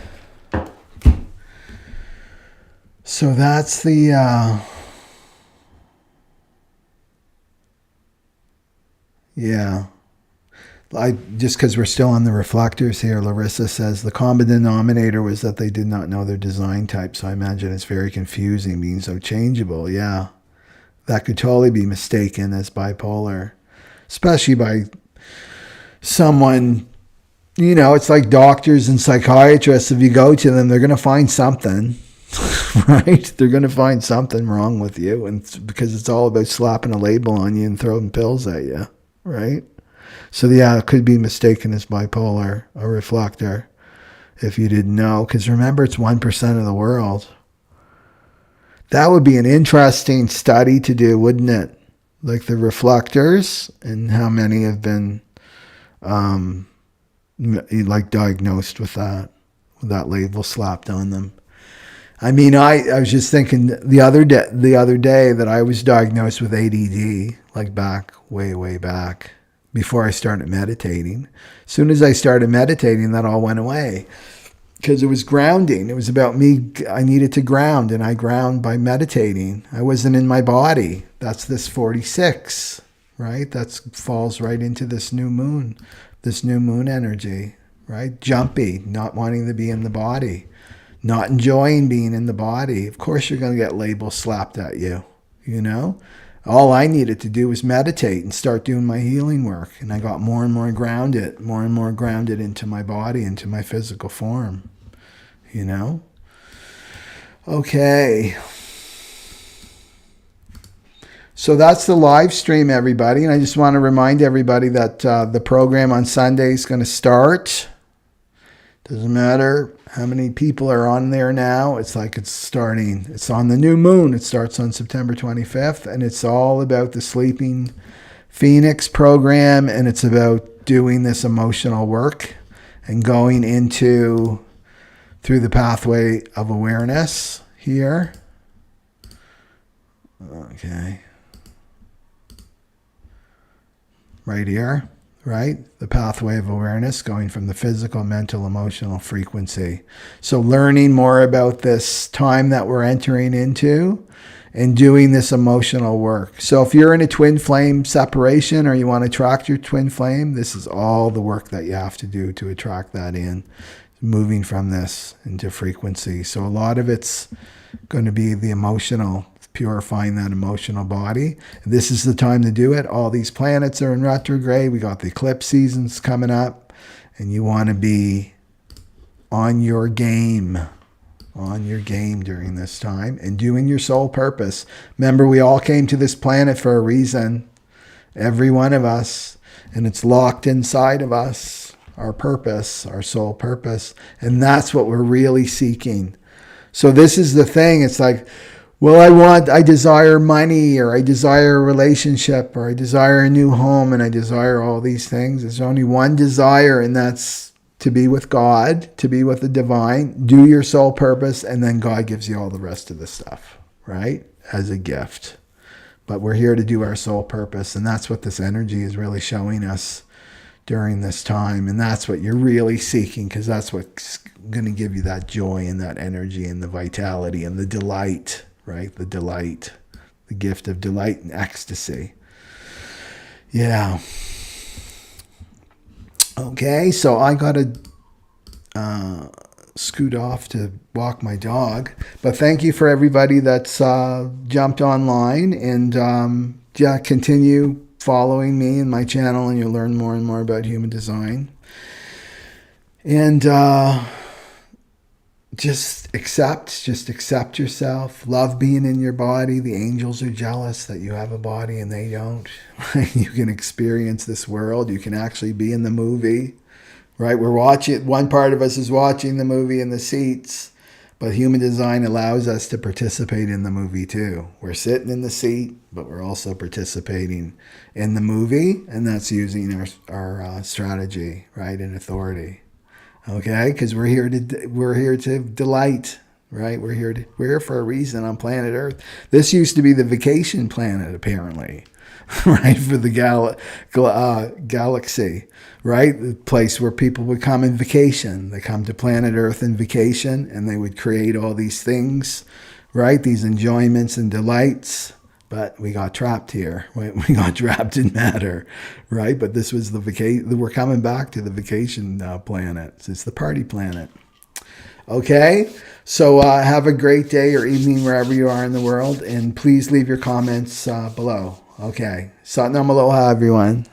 So that's the... yeah. Just because we're still on the reflectors here, Larissa says the common denominator was that they did not know their design type, so I imagine it's very confusing being so changeable. Yeah, that could totally be mistaken as bipolar, especially by someone, it's like doctors and psychiatrists. If you go to them, they're going to find something, right? They're going to find something wrong with you, and because it's all about slapping a label on you and throwing pills at you, right? So yeah, it could be mistaken as bipolar, a reflector, if you didn't know. Because remember, it's 1% of the world. That would be an interesting study to do, wouldn't it? Like the reflectors, and how many have been diagnosed with that label slapped on them. I mean, I was just thinking the other day that I was diagnosed with ADD, like way back, before I started meditating. As soon as I started meditating, that all went away, because it was grounding. It was about me. I needed to ground, and I ground by meditating. I wasn't in my body. That's this 46, right? That falls right into this new moon energy, right? Jumpy, not wanting to be in the body, not enjoying being in the body. Of course you're going to get labels slapped at you, All I needed to do was meditate and start doing my healing work. And I got more and more grounded into my body, into my physical form, Okay. So that's the live stream, everybody. And I just want to remind everybody that the program on Sunday is going to start. Doesn't matter how many people are on there now. It's like it's starting. It's on the new moon. It starts on September 25th. And it's all about the Sleeping Phoenix program. And it's about doing this emotional work and going through the pathway of awareness here. Okay. Right here. Right? The pathway of awareness, going from the physical, mental, emotional frequency. So learning more about this time that we're entering into and doing this emotional work. So if you're in a twin flame separation, or you want to attract your twin flame, this is all the work that you have to do to attract that in, moving from this into frequency. So a lot of it's going to be the emotional, purifying that emotional body. This is the time to do it. All these planets are in retrograde. We got the eclipse seasons coming up, and you want to be on your game during this time and doing your soul purpose. Remember, we all came to this planet for a reason, every one of us, and it's locked inside of us, our purpose, our soul purpose. And that's what we're really seeking. So this is the thing. It's like, well, I desire money, or I desire a relationship, or I desire a new home, and I desire all these things. There's only one desire, and that's to be with God, to be with the divine, do your soul purpose, and then God gives you all the rest of the stuff, right? As a gift. But we're here to do our soul purpose, and that's what this energy is really showing us during this time. And that's what you're really seeking, because that's what's going to give you that joy and that energy and the vitality and the delight, right? The delight, the gift of delight and ecstasy. Yeah. Okay, so I got to scoot off to walk my dog. But thank you for everybody that's jumped online, and continue following me and my channel, and you'll learn more and more about human design. And just accept yourself. Love being in your body. The angels are jealous that you have a body and they don't. You can experience this world. You can actually be in the movie, right? We're watching, one part of us is watching the movie in the seats, but human design allows us to participate in the movie too. We're sitting in the seat, but we're also participating in the movie, and that's using our strategy, right, and authority. Okay, because we're here to delight, right? We're here for a reason on planet Earth. This used to be the vacation planet, apparently, right? For the galaxy, right? The place where people would come in vacation. They come to planet Earth in vacation, and they would create all these things, right? These enjoyments and delights. But we got trapped here. We got trapped in matter, right? But this was the vacation. We're coming back to the vacation planet. It's the party planet. Okay? So have a great day or evening wherever you are in the world. And please leave your comments below. Okay. Satnam Aloha, everyone.